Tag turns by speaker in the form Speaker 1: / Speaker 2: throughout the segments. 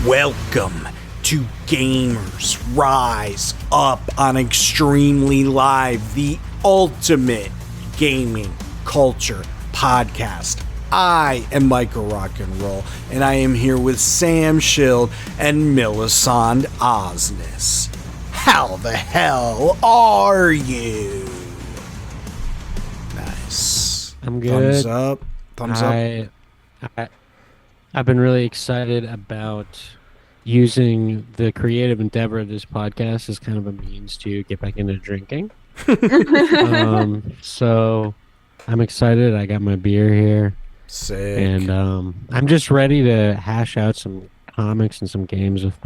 Speaker 1: Welcome to Gamers Rise Up on Extremely Live, the ultimate gaming culture podcast. I am Michael Rock and Roll, and I am here with Sam Schild and Millicent Osnes. How the hell are you? Nice.
Speaker 2: I'm good.
Speaker 1: Thumbs up. Thumbs up.
Speaker 2: I've been really excited about using the creative endeavor of this podcast as kind of a means to get back into drinking. So I'm excited. I got my beer here.
Speaker 1: Sick.
Speaker 2: And I'm just ready to hash out some comics and some games with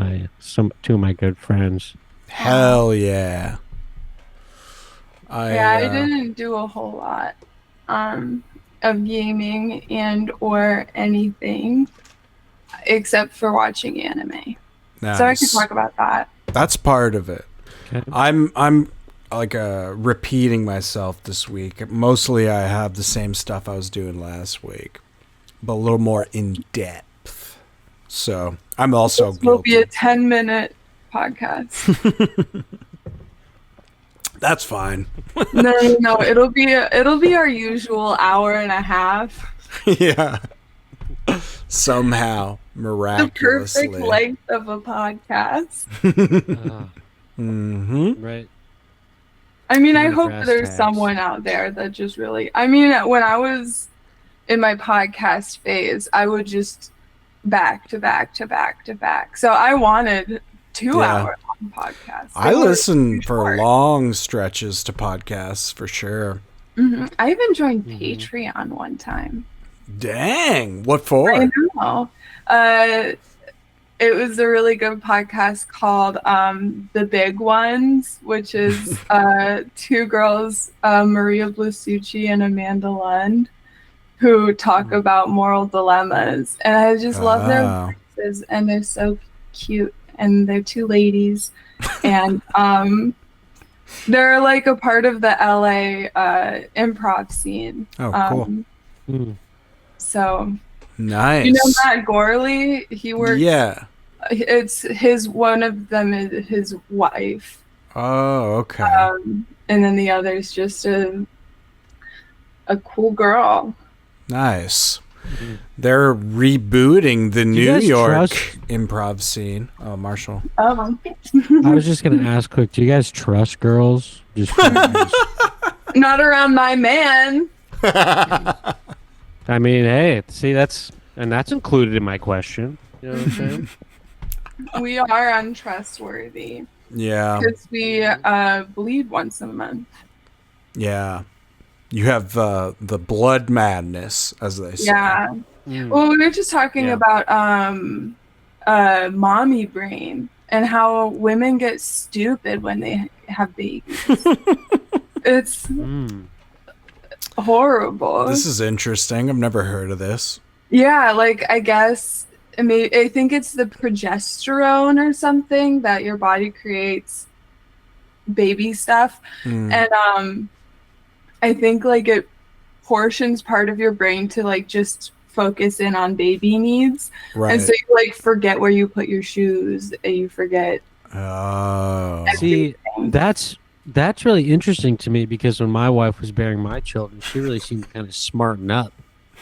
Speaker 2: two of my good friends.
Speaker 1: Hell yeah.
Speaker 3: I didn't do a whole lot of gaming and or anything except for watching anime.
Speaker 1: Nice.
Speaker 3: So I could talk about that.
Speaker 1: That's part of it.
Speaker 2: Okay.
Speaker 1: I'm like repeating myself this week. Mostly I have the same stuff I was doing last week, but a little more in depth. So I'm also
Speaker 3: This will
Speaker 1: guilty.
Speaker 3: be a 10-minute podcast.
Speaker 1: That's fine.
Speaker 3: No, it'll be our usual hour and a half.
Speaker 1: Yeah. Somehow,
Speaker 3: The
Speaker 1: miraculously.
Speaker 3: perfect length of a podcast.
Speaker 2: Right.
Speaker 3: I mean, I
Speaker 2: Kind of
Speaker 3: hope
Speaker 2: brass
Speaker 3: there's
Speaker 2: tacks.
Speaker 3: someone out there that just really... I mean, when I was in my podcast phase, I would just back to back to back to back. So I wanted 2-hour long podcasts.
Speaker 1: I
Speaker 3: They were
Speaker 1: listen
Speaker 3: too
Speaker 1: for
Speaker 3: short.
Speaker 1: long stretches to podcasts for sure.
Speaker 3: I even joined
Speaker 2: Mhm.
Speaker 3: Patreon one time.
Speaker 1: Dang. What for?
Speaker 3: I know. It was a really good podcast called The Big Ones, which is two girls, Maria Blasucci and Amanda Lund, who talk about moral dilemmas. And I just love their
Speaker 1: Oh.
Speaker 3: voices, and they're so cute. And they're two ladies. And they're like a part of the LA improv scene.
Speaker 1: Oh, cool.
Speaker 2: Mm.
Speaker 3: So...
Speaker 1: Nice.
Speaker 3: You know Matt Gorley? He works.
Speaker 1: Yeah.
Speaker 3: It's his. One of them is his wife,
Speaker 1: Oh, okay.
Speaker 3: and then the other is just a cool girl.
Speaker 1: Nice.
Speaker 2: Mhm.
Speaker 1: They're rebooting the
Speaker 2: you
Speaker 1: New
Speaker 2: guys
Speaker 1: York
Speaker 2: trust-
Speaker 1: improv scene. Oh, Marshall.
Speaker 3: Oh,
Speaker 2: I was just gonna ask quick. Do you guys trust girls? Just curious.
Speaker 3: not around my man.
Speaker 2: I mean, hey, see, that's included in my question. You know what I'm saying?
Speaker 3: We are untrustworthy
Speaker 1: Yeah.
Speaker 3: because we bleed once a month.
Speaker 1: Yeah. You have the blood madness, as they say.
Speaker 3: Yeah.
Speaker 2: Mm.
Speaker 3: Well, we were just talking
Speaker 2: Yeah.
Speaker 3: about mommy brain and how women get stupid when they have babies. It's
Speaker 2: Mm.
Speaker 3: horrible.
Speaker 1: This is interesting. I've never heard of this.
Speaker 3: Yeah, like I guess I think it's the progesterone or something that your body creates baby stuff,
Speaker 1: Mm.
Speaker 3: and I think like it portions part of your brain to like just focus in on baby needs,
Speaker 1: Right.
Speaker 3: and so you like forget where you put your shoes, and you forget.
Speaker 1: Oh.
Speaker 2: See, that's really interesting to me because when my wife was bearing my children, she really seemed to kind of smarten up.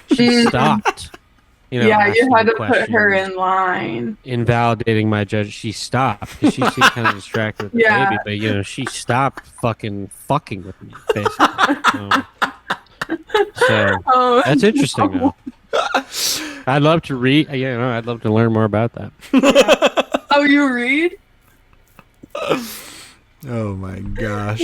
Speaker 2: She
Speaker 3: Mhm.
Speaker 2: stopped. You know,
Speaker 3: Yeah, you
Speaker 2: asking
Speaker 3: had to put her
Speaker 2: questions,
Speaker 3: in line.
Speaker 2: invalidating my judge. She stopped because she seemed kind of distracted with the
Speaker 3: Yeah.
Speaker 2: baby, but you know, she stopped fucking with me, basically. So
Speaker 3: Oh,
Speaker 2: that's interesting, though. I'd love to read. You know, I'd love to learn more about that.
Speaker 3: Oh, you read?
Speaker 1: Oh, my gosh.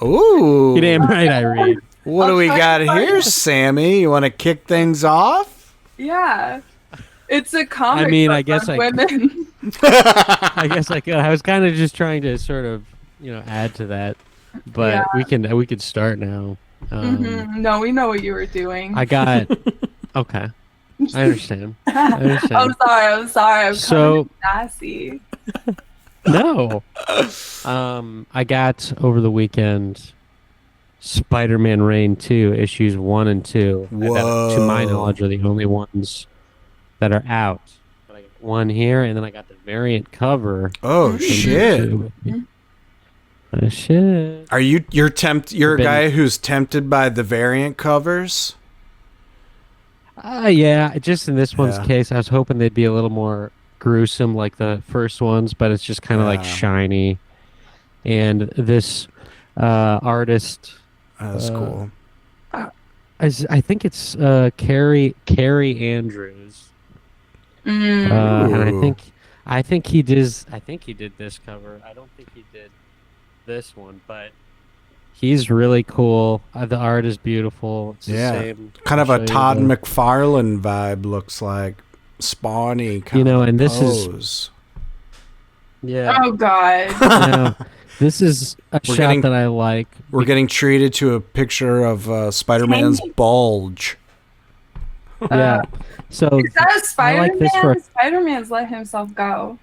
Speaker 1: Ooh.
Speaker 2: You damn right, I read.
Speaker 1: What do
Speaker 3: I'll
Speaker 1: we
Speaker 3: try
Speaker 1: got
Speaker 3: to find
Speaker 1: here,
Speaker 3: it.
Speaker 1: Sammy? You want to kick things off?
Speaker 3: Yeah, it's a comic.
Speaker 2: I mean, I
Speaker 3: book
Speaker 2: guess
Speaker 3: on
Speaker 2: I-
Speaker 3: women.
Speaker 2: I guess I could. I was kind of just trying to sort of, you know, add to that, but
Speaker 3: Yeah.
Speaker 2: we could start now.
Speaker 3: Mhm. No, we know what you were doing.
Speaker 2: I got okay. I understand. I understand.
Speaker 3: I'm sorry. I'm
Speaker 2: So-
Speaker 3: sassy.
Speaker 2: No. I got over the weekend Spider-Man Reign 2 issues 1 and 2. That, to my
Speaker 1: Whoa.
Speaker 2: knowledge, are the only ones that are out. But I got one here, and then I got the variant cover.
Speaker 1: Oh
Speaker 3: Mhm.
Speaker 1: shit!
Speaker 2: Oh shit!
Speaker 1: You're a
Speaker 2: Been-
Speaker 1: guy who's tempted by the variant covers?
Speaker 2: Yeah. Just in this one's
Speaker 1: Yeah.
Speaker 2: case, I was hoping they'd be a little more gruesome, like the first ones, but it's just kind of like
Speaker 1: Yeah.
Speaker 2: shiny. And this artist,
Speaker 1: That's cool.
Speaker 2: I think it's Carrie Andrews,
Speaker 3: Mm.
Speaker 2: and
Speaker 1: Ooh.
Speaker 2: I think he did this cover. I don't think he did this one, but he's really cool. The art is beautiful. It's
Speaker 1: Yeah.
Speaker 2: the same.
Speaker 1: Kind
Speaker 2: I'll
Speaker 1: of a
Speaker 2: show you
Speaker 1: Todd
Speaker 2: the-
Speaker 1: McFarlane vibe, looks like. Spawny kind of
Speaker 2: and this is
Speaker 1: pose.
Speaker 2: yeah.
Speaker 3: Oh God.
Speaker 2: Now, this is a
Speaker 1: We're
Speaker 2: shot
Speaker 1: getting-
Speaker 2: that I like.
Speaker 1: We're getting treated to a picture of Spider-Man's
Speaker 3: Tiny.
Speaker 1: bulge.
Speaker 2: Yeah. So
Speaker 3: Is that a
Speaker 2: I like
Speaker 3: Spider-Man?
Speaker 2: this for-
Speaker 3: Spider-Man's let himself go.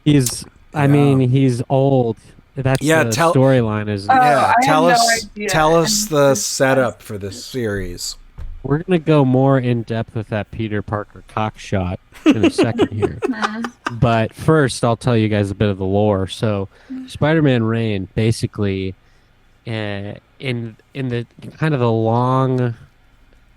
Speaker 2: he's. I
Speaker 1: Yeah.
Speaker 2: mean, he's old. That's
Speaker 1: Yeah,
Speaker 2: the
Speaker 1: tell-
Speaker 2: storyline. Is
Speaker 3: Oh,
Speaker 1: Yeah,
Speaker 3: I
Speaker 1: tell
Speaker 3: had no
Speaker 1: us
Speaker 3: idea.
Speaker 1: tell us the
Speaker 3: And-
Speaker 1: setup for this series.
Speaker 2: we're gonna go more in depth with that Peter Parker cock shot in a second here.
Speaker 3: Mhm.
Speaker 2: But first, I'll tell you guys a bit of the lore. So, Spider-Man Reign, basically, in the kind of the long,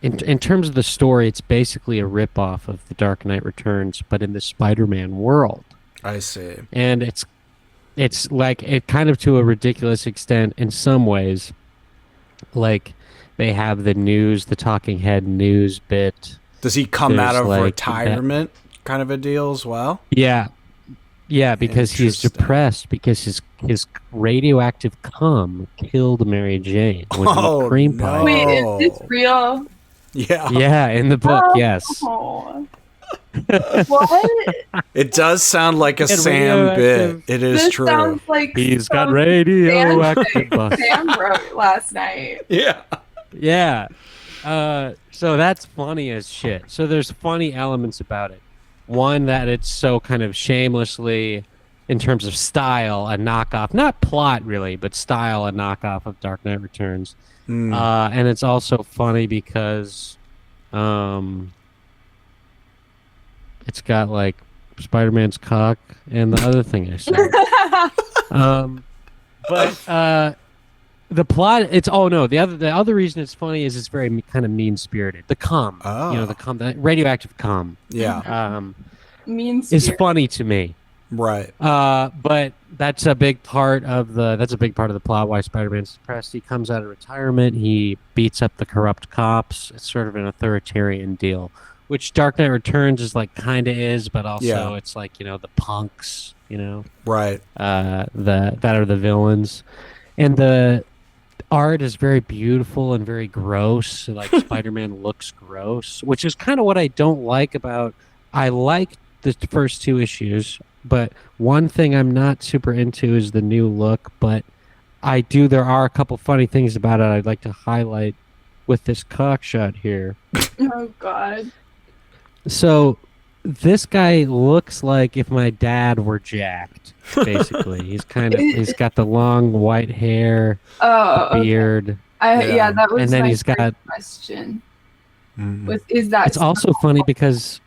Speaker 2: in terms of the story, it's basically a ripoff of The Dark Knight Returns, but in the Spider-Man world,
Speaker 1: I see.
Speaker 2: and it's like it kind of to a ridiculous extent in some ways, like they have the talking head news bit.
Speaker 1: Does he come
Speaker 2: There's
Speaker 1: out of
Speaker 2: like
Speaker 1: retirement kind of a deal as well?
Speaker 2: Yeah, because he's
Speaker 1: Interesting.
Speaker 2: depressed because his radioactive cum killed Mary Jane when
Speaker 1: Oh,
Speaker 2: he cream
Speaker 1: no.
Speaker 2: pie.
Speaker 3: Wait, is
Speaker 1: Oh.
Speaker 3: this real?
Speaker 1: Yeah.
Speaker 2: Yeah, in the book, yes.
Speaker 3: Oh. What?
Speaker 1: It does sound like a
Speaker 2: And
Speaker 1: Sam bit.
Speaker 2: radioactive.
Speaker 1: It is
Speaker 3: This
Speaker 1: true.
Speaker 3: sounds like
Speaker 2: He's got
Speaker 3: some
Speaker 2: radioactive bus.
Speaker 3: Sam wrote last night.
Speaker 1: Yeah.
Speaker 2: Yeah. So that's funny as shit. So there's funny elements about it. One, that it's so kind of shamelessly, in terms of style, a knockoff. Not plot, really, but style, a knockoff of Dark Knight Returns.
Speaker 1: Mm.
Speaker 2: And it's also funny because it's got, like, Spider-Man's cock and the other thing I said. But the plot, the other reason it's funny is it's very kind of mean-spirited. The cum,
Speaker 1: Oh.
Speaker 2: the radioactive cum,
Speaker 1: Yeah.
Speaker 3: Mean
Speaker 2: is
Speaker 3: spirit.
Speaker 2: funny to me.
Speaker 1: Right.
Speaker 2: But that's a big part of the plot why Spider-Man's depressed. He comes out of retirement. He beats up the corrupt cops. It's sort of an authoritarian deal, which Dark Knight Returns is like kind of is, but also
Speaker 1: Yeah.
Speaker 2: it's like the punks,
Speaker 1: Right.
Speaker 2: that are the villains, and the art is very beautiful and very gross. Like Spider-Man looks gross, which is kind of what I don't like about. I like the first two issues, but one thing I'm not super into is the new look. But there are a couple funny things about it I'd like to highlight with this cock shot here.
Speaker 3: Oh God.
Speaker 2: So this guy looks like if my dad were jacked. Basically, he's got the long white hair,
Speaker 3: Oh, okay.
Speaker 2: beard.
Speaker 3: Yeah, that was
Speaker 2: And then
Speaker 3: my
Speaker 2: he's got-
Speaker 3: first question.
Speaker 1: Mhm.
Speaker 3: Is that
Speaker 2: It's also funny because,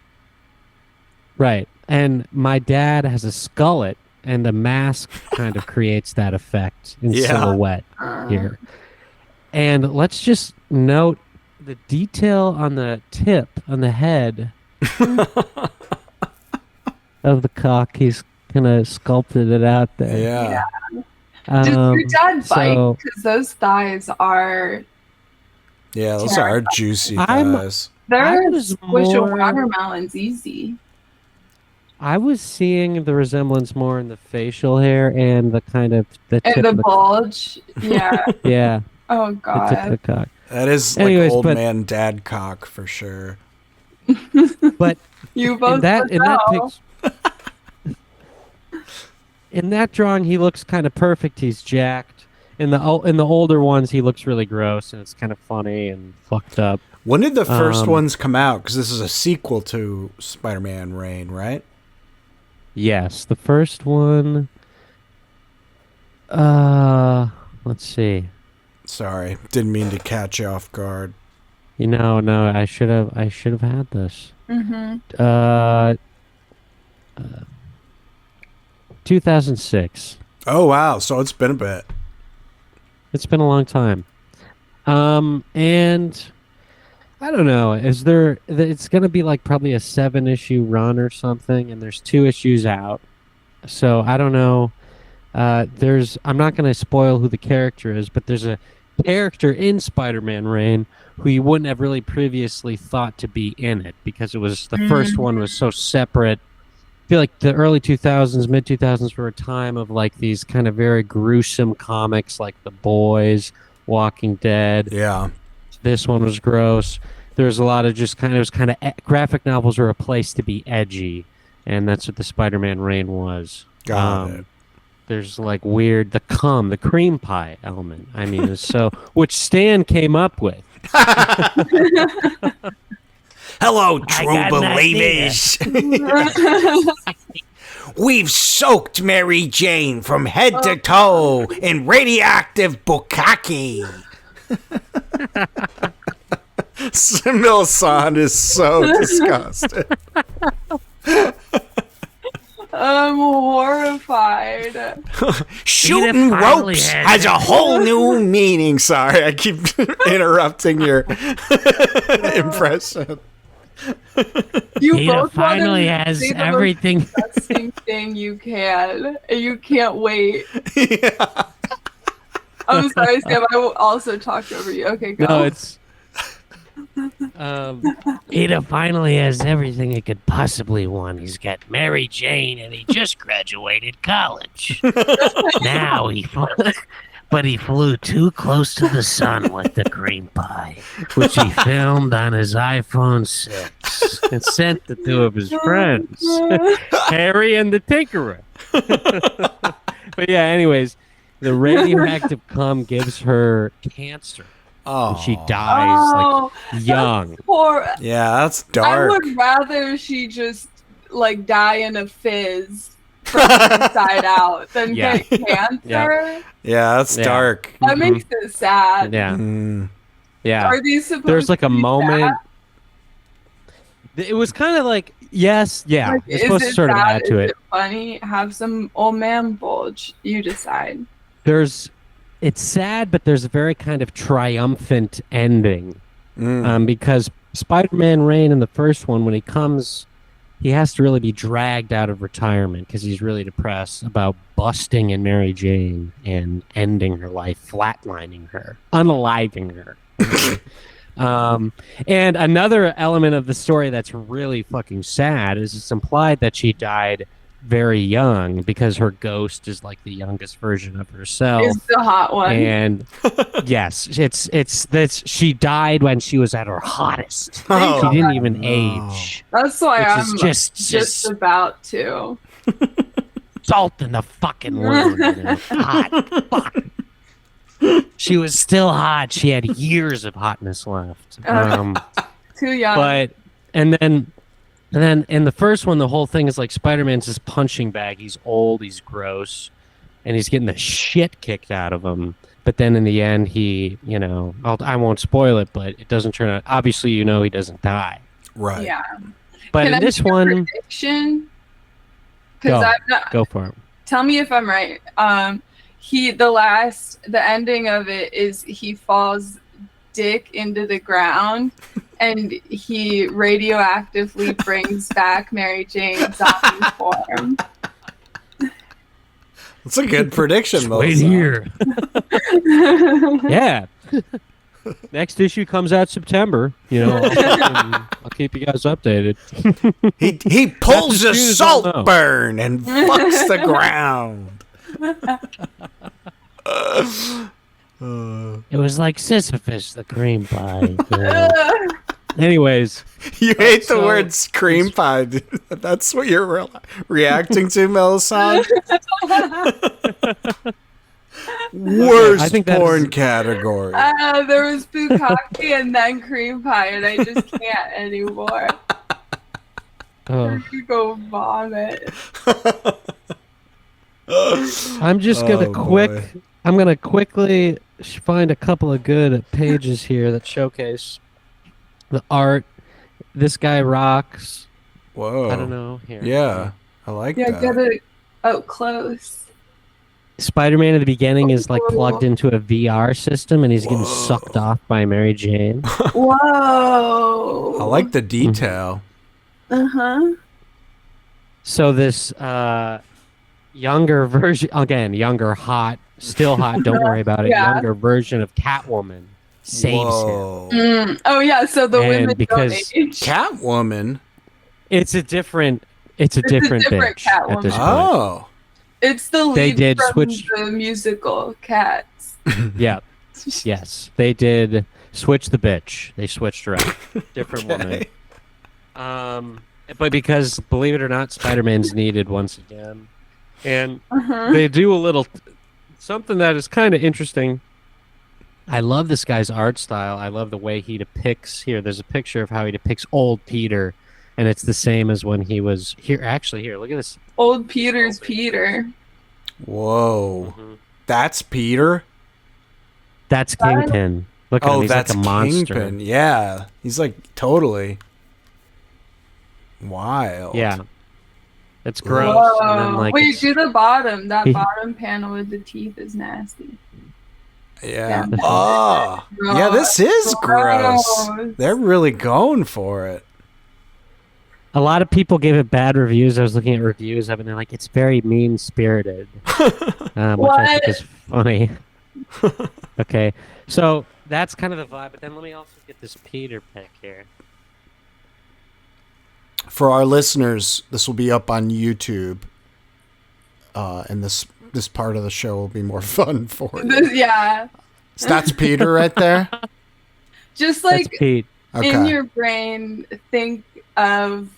Speaker 2: right, and my dad has a skullet, and the mask kind of creates that effect in
Speaker 1: Yeah.
Speaker 2: silhouette here. And let's just note the detail on the tip, on the head of the cock. He's kind of sculpted it out there.
Speaker 1: Yeah.
Speaker 3: Does your dad bite?
Speaker 2: so-
Speaker 3: Because those thighs are
Speaker 1: Yeah, those are juicy
Speaker 2: I'm-
Speaker 1: thighs.
Speaker 3: they're
Speaker 2: was
Speaker 3: squish a
Speaker 2: more-
Speaker 3: watermelons easy.
Speaker 2: I was seeing the resemblance more in the facial hair and the kind of the tip
Speaker 3: And the
Speaker 2: of the
Speaker 3: bulge. Yeah.
Speaker 2: yeah,
Speaker 3: Oh
Speaker 2: the tip of
Speaker 3: God.
Speaker 2: the cock.
Speaker 1: That is
Speaker 2: Anyways,
Speaker 1: like old
Speaker 2: but-
Speaker 1: man dad cock for sure.
Speaker 2: But
Speaker 3: You both
Speaker 2: in that
Speaker 3: know.
Speaker 2: in that drawing, he looks kind of perfect. He's jacked. In the older ones, he looks really gross, and it's kind of funny and fucked up.
Speaker 1: When did the first
Speaker 2: Um,
Speaker 1: ones come out? Because this is a sequel to Spider-Man Reign, right?
Speaker 2: Yes, the first one. Let's see.
Speaker 1: Sorry, didn't mean to catch you off guard.
Speaker 2: No, I should have had this.
Speaker 3: Mm-hmm.
Speaker 2: Uh, 2006.
Speaker 1: Oh wow, so it's been a bit.
Speaker 2: It's been a long time. And I don't know. Is there? It's gonna be like probably a 7-issue run or something, and there's 2 issues out. So I don't know. I'm not gonna spoil who the character is, but there's a character in Spider-Man Reign who you wouldn't have really previously thought to be in it because it was the first one was so separate. I feel like the early 2000s, mid 2000s were a time of like these kind of very gruesome comics like The Boys, Walking Dead.
Speaker 1: Yeah.
Speaker 2: This one was gross. There was a lot of just kind of graphic novels were a place to be edgy, and that's what the Spider-Man Reign was.
Speaker 1: Got it.
Speaker 2: There's like weird the cream pie element. I mean, it's so which Stan came up with.
Speaker 1: Hello, true believers. We've soaked Mary Jane from head to toe in radioactive bukkake. Simil-san is so disgusted.
Speaker 3: I'm horrified.
Speaker 1: Shooting ropes has a whole new meaning. Sorry, I keep interrupting your impression.
Speaker 3: You
Speaker 2: Peter
Speaker 3: both
Speaker 2: finally
Speaker 3: wanted to
Speaker 2: has
Speaker 3: say the
Speaker 2: everything.
Speaker 3: most disgusting thing you can, and you can't wait.
Speaker 1: Yeah.
Speaker 3: I'm sorry, Sam. I will also talk over you. Okay, go.
Speaker 2: No, it's. Peter finally has everything he could possibly want. He's got Mary Jane, and he just graduated college. Now but he flew too close to the sun with the cream pie, which he filmed on his iPhone 6 and sent to 2 of his friends, Harry and the Tinkerer. But yeah, anyways, the radioactive cum gives her cancer.
Speaker 1: Oh.
Speaker 2: And she dies like young.
Speaker 3: Poor.
Speaker 1: Yeah, that's
Speaker 3: I
Speaker 1: dark.
Speaker 3: would rather she just like die in a fizz from inside out than get cancer.
Speaker 1: Yeah, that's dark.
Speaker 3: That makes it sad.
Speaker 2: Yeah.
Speaker 1: Mm.
Speaker 2: Yeah.
Speaker 3: Are these supposed
Speaker 2: There's like
Speaker 3: to
Speaker 2: a
Speaker 3: be
Speaker 2: moment.
Speaker 3: sad?
Speaker 2: It was kind of like, yes, yeah.
Speaker 3: Like,
Speaker 2: It's supposed to sort of
Speaker 3: sad?
Speaker 2: add to
Speaker 3: Is
Speaker 2: it.
Speaker 3: funny? Have some old man bulge. You decide.
Speaker 2: It's sad, but there's a very kind of triumphant ending. Because Spider-Man Reign in the first one, when he comes, he has to really be dragged out of retirement because he's really depressed about busting in Mary Jane and ending her life, flatlining her, unaliving her. And another element of the story that's really fucking sad is it's implied that she died very young because her ghost is like the youngest version of herself.
Speaker 3: Is the hot one.
Speaker 2: And yes, it's she died when she was at her hottest.
Speaker 1: Oh,
Speaker 2: She didn't even age.
Speaker 3: That's why
Speaker 2: Which
Speaker 3: I'm
Speaker 2: is just
Speaker 3: about to.
Speaker 2: salt in the fucking wound. You know? Hot. Fuck. She was still hot. She had years of hotness left.
Speaker 3: Too young.
Speaker 2: But and then in the first one, the whole thing is like Spider-Man's this punching bag. He's old, he's gross, and he's getting the shit kicked out of him. But then in the end, he, I won't spoil it, but it doesn't turn out. Obviously, he doesn't die.
Speaker 1: Right.
Speaker 3: Yeah.
Speaker 2: But
Speaker 3: Can
Speaker 2: in
Speaker 3: I
Speaker 2: this
Speaker 3: make a
Speaker 2: one,
Speaker 3: prediction? Because
Speaker 2: go for it.
Speaker 3: Tell me if I'm right. The ending of it is he falls dick into the ground and he radioactively brings back Mary Jane's zombie form.
Speaker 1: That's a good prediction,
Speaker 2: Wait
Speaker 1: Melissa.
Speaker 2: here. Yeah. Next issue comes out September. I'll keep you guys updated.
Speaker 1: He pulls a
Speaker 2: That's as soon as I'll know.
Speaker 1: salt burn and fucks the ground.
Speaker 2: It was like Sisyphus, the cream pie. Anyways,
Speaker 1: You hate the
Speaker 2: So-
Speaker 1: words cream pie. Dude. That's what you're reacting to, Melissa. Worst
Speaker 2: I think that
Speaker 1: porn
Speaker 2: is-
Speaker 1: category.
Speaker 3: There was bukkake and then cream pie, and I just can't anymore. I could go vomit.
Speaker 2: I'm just gonna
Speaker 1: boy.
Speaker 2: I'm gonna quickly find a couple of good pages here that showcase The art. This guy rocks.
Speaker 1: Whoa.
Speaker 2: I don't know. Here.
Speaker 1: Yeah, I like
Speaker 3: Yeah,
Speaker 1: that.
Speaker 3: get it up close.
Speaker 2: Spider-Man at the beginning is like
Speaker 3: Whoa.
Speaker 2: plugged into a VR system, and he's getting
Speaker 1: Whoa.
Speaker 2: sucked off by Mary Jane.
Speaker 3: Whoa.
Speaker 1: I like the detail.
Speaker 3: Uh-huh.
Speaker 2: So this younger version, again, younger, hot, still hot. Don't worry about it.
Speaker 3: Yeah.
Speaker 2: Younger version of Catwoman saves him.
Speaker 1: Whoa.
Speaker 3: Oh yeah, so the
Speaker 2: And
Speaker 3: women
Speaker 2: because
Speaker 3: don't age.
Speaker 1: Catwoman.
Speaker 2: It's a different
Speaker 3: different
Speaker 2: bitch at this
Speaker 3: Catwoman.
Speaker 2: point.
Speaker 1: Oh.
Speaker 3: It's the lead
Speaker 2: They did
Speaker 3: from
Speaker 2: switch-
Speaker 3: the musical Cats.
Speaker 2: Yeah. Yes, they did switch the bitch. They switched her out. Different woman. But because, believe it or not, Spider-Man's needed once again. And
Speaker 3: Uh-huh.
Speaker 2: they do a little something that is kind of interesting. I love this guy's art style. I love the way he depicts here. There's a picture of how he depicts old Peter, and it's the same as when he was here. Actually, here, look at this.
Speaker 3: Old Peter's Peter.
Speaker 1: Whoa. That's Peter?
Speaker 2: That's Kingpin. Look at him. He's
Speaker 1: that's
Speaker 2: like a monster.
Speaker 1: Kingpin. Yeah. He's like totally wild.
Speaker 2: Yeah. It's gross.
Speaker 3: Whoa.
Speaker 2: And then, like,
Speaker 3: Wait,
Speaker 2: it's-
Speaker 3: do the bottom. That
Speaker 2: He-
Speaker 3: bottom panel with the teeth is nasty.
Speaker 1: Yeah.
Speaker 3: Yeah.
Speaker 1: Oh. Yeah, this is gross. They're really going for it.
Speaker 2: a lot of people gave it bad reviews. I was looking at reviews of it, and they're like, it's very mean-spirited, which I think is funny. Okay, so that's kind of the vibe, but then let me also get this Peter pic here.
Speaker 1: For our listeners, this will be up on YouTube. And this part of the show will be more fun for you.
Speaker 3: Yeah.
Speaker 1: So that's Peter right there?
Speaker 3: Just
Speaker 2: That's
Speaker 3: like
Speaker 2: Pete.
Speaker 1: Okay.
Speaker 3: in your brain, think of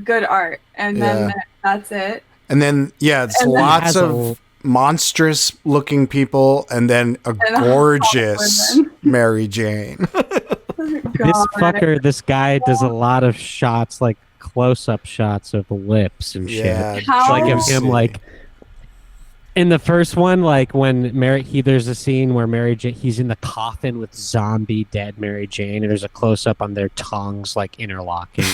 Speaker 3: good art, and then that's it.
Speaker 1: And then, yeah, it's
Speaker 3: And then-
Speaker 1: lots
Speaker 2: Has
Speaker 1: of monstrous looking people and then a gorgeous
Speaker 3: women.
Speaker 1: Mary Jane.
Speaker 2: This guy does a lot of shots, like close-up shots of lips and shit.
Speaker 1: Yeah.
Speaker 3: How-
Speaker 2: Like of
Speaker 1: juicy.
Speaker 2: him, like in the first one, like when there's a scene where Mary Jane, he's in the coffin with zombie dead Mary Jane, and there's a close-up on their tongues like interlocking.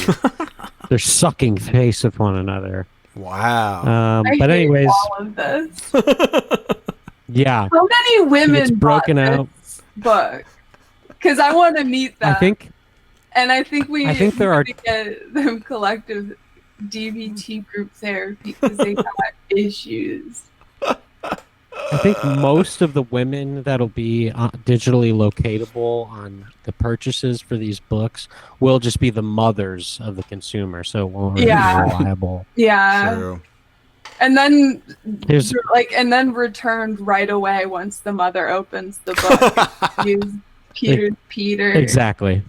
Speaker 2: They're sucking face of one another.
Speaker 1: Wow.
Speaker 3: I
Speaker 2: But
Speaker 3: hate
Speaker 2: anyways,
Speaker 3: all of this.
Speaker 2: yeah,
Speaker 3: How many women
Speaker 2: gets broken
Speaker 3: bought
Speaker 2: out.
Speaker 3: this book? Because I want to meet them.
Speaker 2: I think
Speaker 3: I think
Speaker 2: there are-
Speaker 3: need to get them collective DBT group therapy because they got issues.
Speaker 2: I think most of the women that'll be digitally locatable on the purchases for these books will just be the mothers of the consumer, so it won't really be reliable.
Speaker 3: Yeah.
Speaker 1: True.
Speaker 3: And then
Speaker 2: Here's-
Speaker 3: and then returned right away once the mother opens the book. Use Peter.
Speaker 2: Exactly.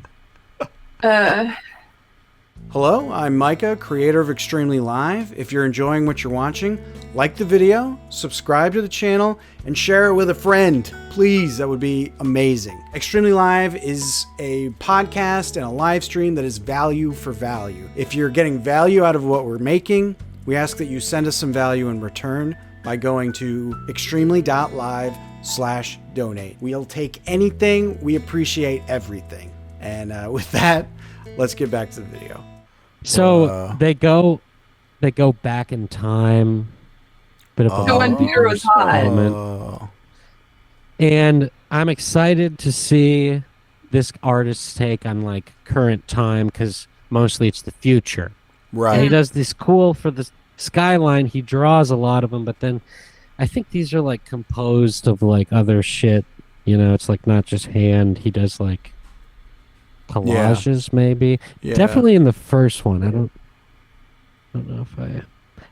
Speaker 1: Hello, I'm Micah, creator of Extremely Live. If you're enjoying what you're watching, like the video, subscribe to the channel, and share it with a friend. Please, that would be amazing. Extremely Live is a podcast and a live stream that is value for value. If you're getting value out of what we're making, we ask that you send us some value in return by going to extremely.live/donate. We'll take anything. We appreciate everything. And with that, let's get back to the video.
Speaker 2: So they go back in time. Bit of a
Speaker 3: So when Peter was hot.
Speaker 2: moment. And I'm excited to see this artist's take on like current time because mostly it's the future.
Speaker 1: Right.
Speaker 2: And he does this cool for the skyline. He draws a lot of them, but then I think these are like composed of like other shit. You know, it's like not just hand. He does like collages, maybe.
Speaker 1: Yeah.
Speaker 2: Definitely in the first one. I don't know if I.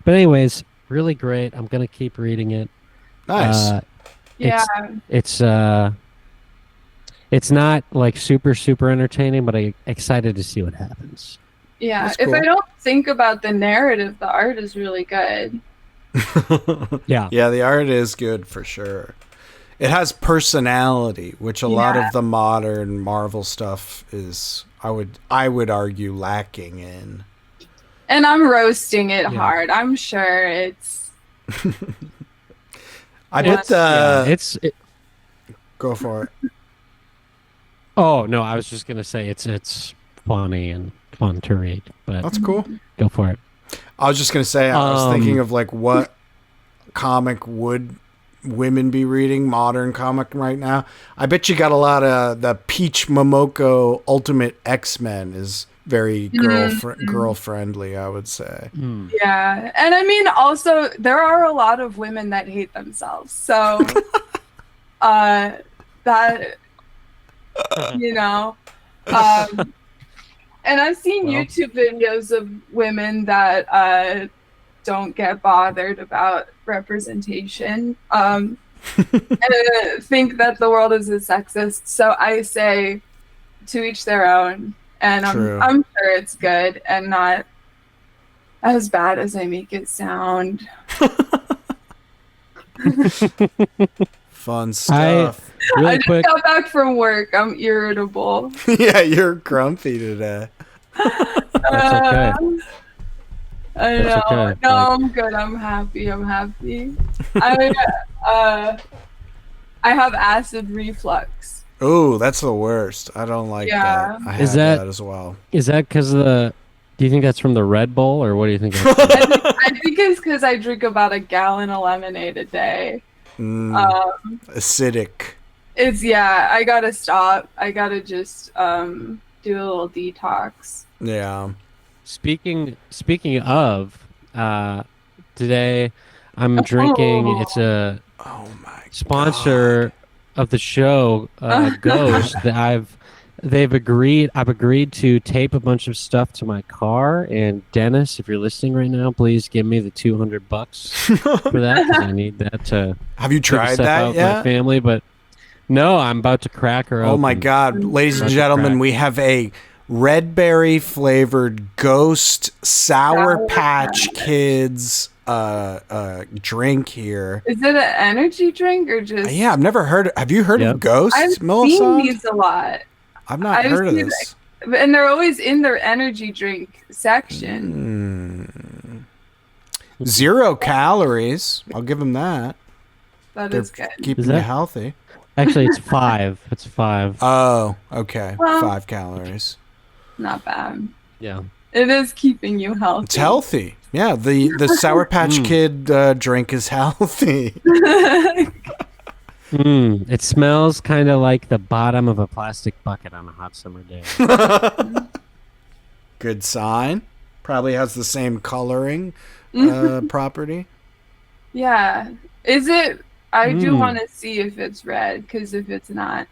Speaker 2: But anyways, really great. I'm gonna keep reading it.
Speaker 1: Nice.
Speaker 3: Yeah.
Speaker 2: It's not like super entertaining, but I'm excited to see what happens.
Speaker 3: Yeah.
Speaker 1: That's
Speaker 3: If
Speaker 1: cool.
Speaker 3: I don't think about the narrative, the art is really good.
Speaker 2: Yeah.
Speaker 1: Yeah, the art is good for sure. It has personality, which a lot of the modern Marvel stuff is, I would argue, lacking in.
Speaker 3: And I'm roasting it hard. I'm sure it's.
Speaker 1: I bet
Speaker 2: It's
Speaker 1: go for it.
Speaker 2: Oh no, I was just gonna say it's funny and fun to read, but
Speaker 1: That's cool.
Speaker 2: go for it.
Speaker 1: I was just gonna say, I was thinking of like what comic would women be reading, modern comic right now. I bet you got a lot of the Peach Momoko Ultimate X-Men is very girl friendly, I would say.
Speaker 3: Yeah. And I mean, also, there are a lot of women that hate themselves. So, that, you know, and I've seen YouTube videos of women that don't get bothered about representation and think that the world is a sexist. So I say, to each their own. And I'm sure it's good and not as bad as I make it sound.
Speaker 1: Fun stuff.
Speaker 2: Really
Speaker 3: I just
Speaker 2: quick,
Speaker 3: got back from work. I'm irritable.
Speaker 1: Yeah, you're grumpy today.
Speaker 2: that's okay.
Speaker 3: I know.
Speaker 2: That's okay.
Speaker 3: No, I'm good. I'm happy. I have acid reflux.
Speaker 1: Oh, that's the worst. I don't like that. I have that as well.
Speaker 2: Is that because of the? Do you think that's from the Red Bull, or what do you think?
Speaker 3: I think it's because I drink about a gallon of lemonade a day.
Speaker 1: Acidic.
Speaker 3: I gotta stop. I gotta just do a little detox.
Speaker 1: Yeah.
Speaker 2: Speaking of, today I'm drinking. It's a sponsor of the show, Ghost. That I've agreed to tape a bunch of stuff to my car. And Dennis, if you're listening right now, please give me the $200 for that, because I need that to.
Speaker 1: Have you tried that yet?
Speaker 2: My family, but no, I'm about to crack her open.
Speaker 1: Oh my God, ladies and gentlemen, we have a red berry flavored Ghost Sour Patch Kids drink here.
Speaker 3: Is it an energy drink or just?
Speaker 1: Yeah, I've never heard. Have you heard of Ghost?
Speaker 3: I've seen these a lot.
Speaker 1: I've not heard of this.
Speaker 3: And they're always in their energy drink section.
Speaker 1: 0 calories. I'll give them that.
Speaker 3: That is good.
Speaker 1: Keeping you healthy.
Speaker 2: Actually, it's 5. It's 5.
Speaker 1: Oh, okay. Well, 5 calories.
Speaker 3: Not bad.
Speaker 2: Yeah.
Speaker 3: It is keeping you healthy.
Speaker 1: It's healthy. Yeah, the Sour Patch Kid drink is healthy.
Speaker 2: It smells kind of like the bottom of a plastic bucket on a hot summer day.
Speaker 1: Good sign. Probably has the same coloring property.
Speaker 3: Yeah. Is it? I do want to see if it's red, because if it's not,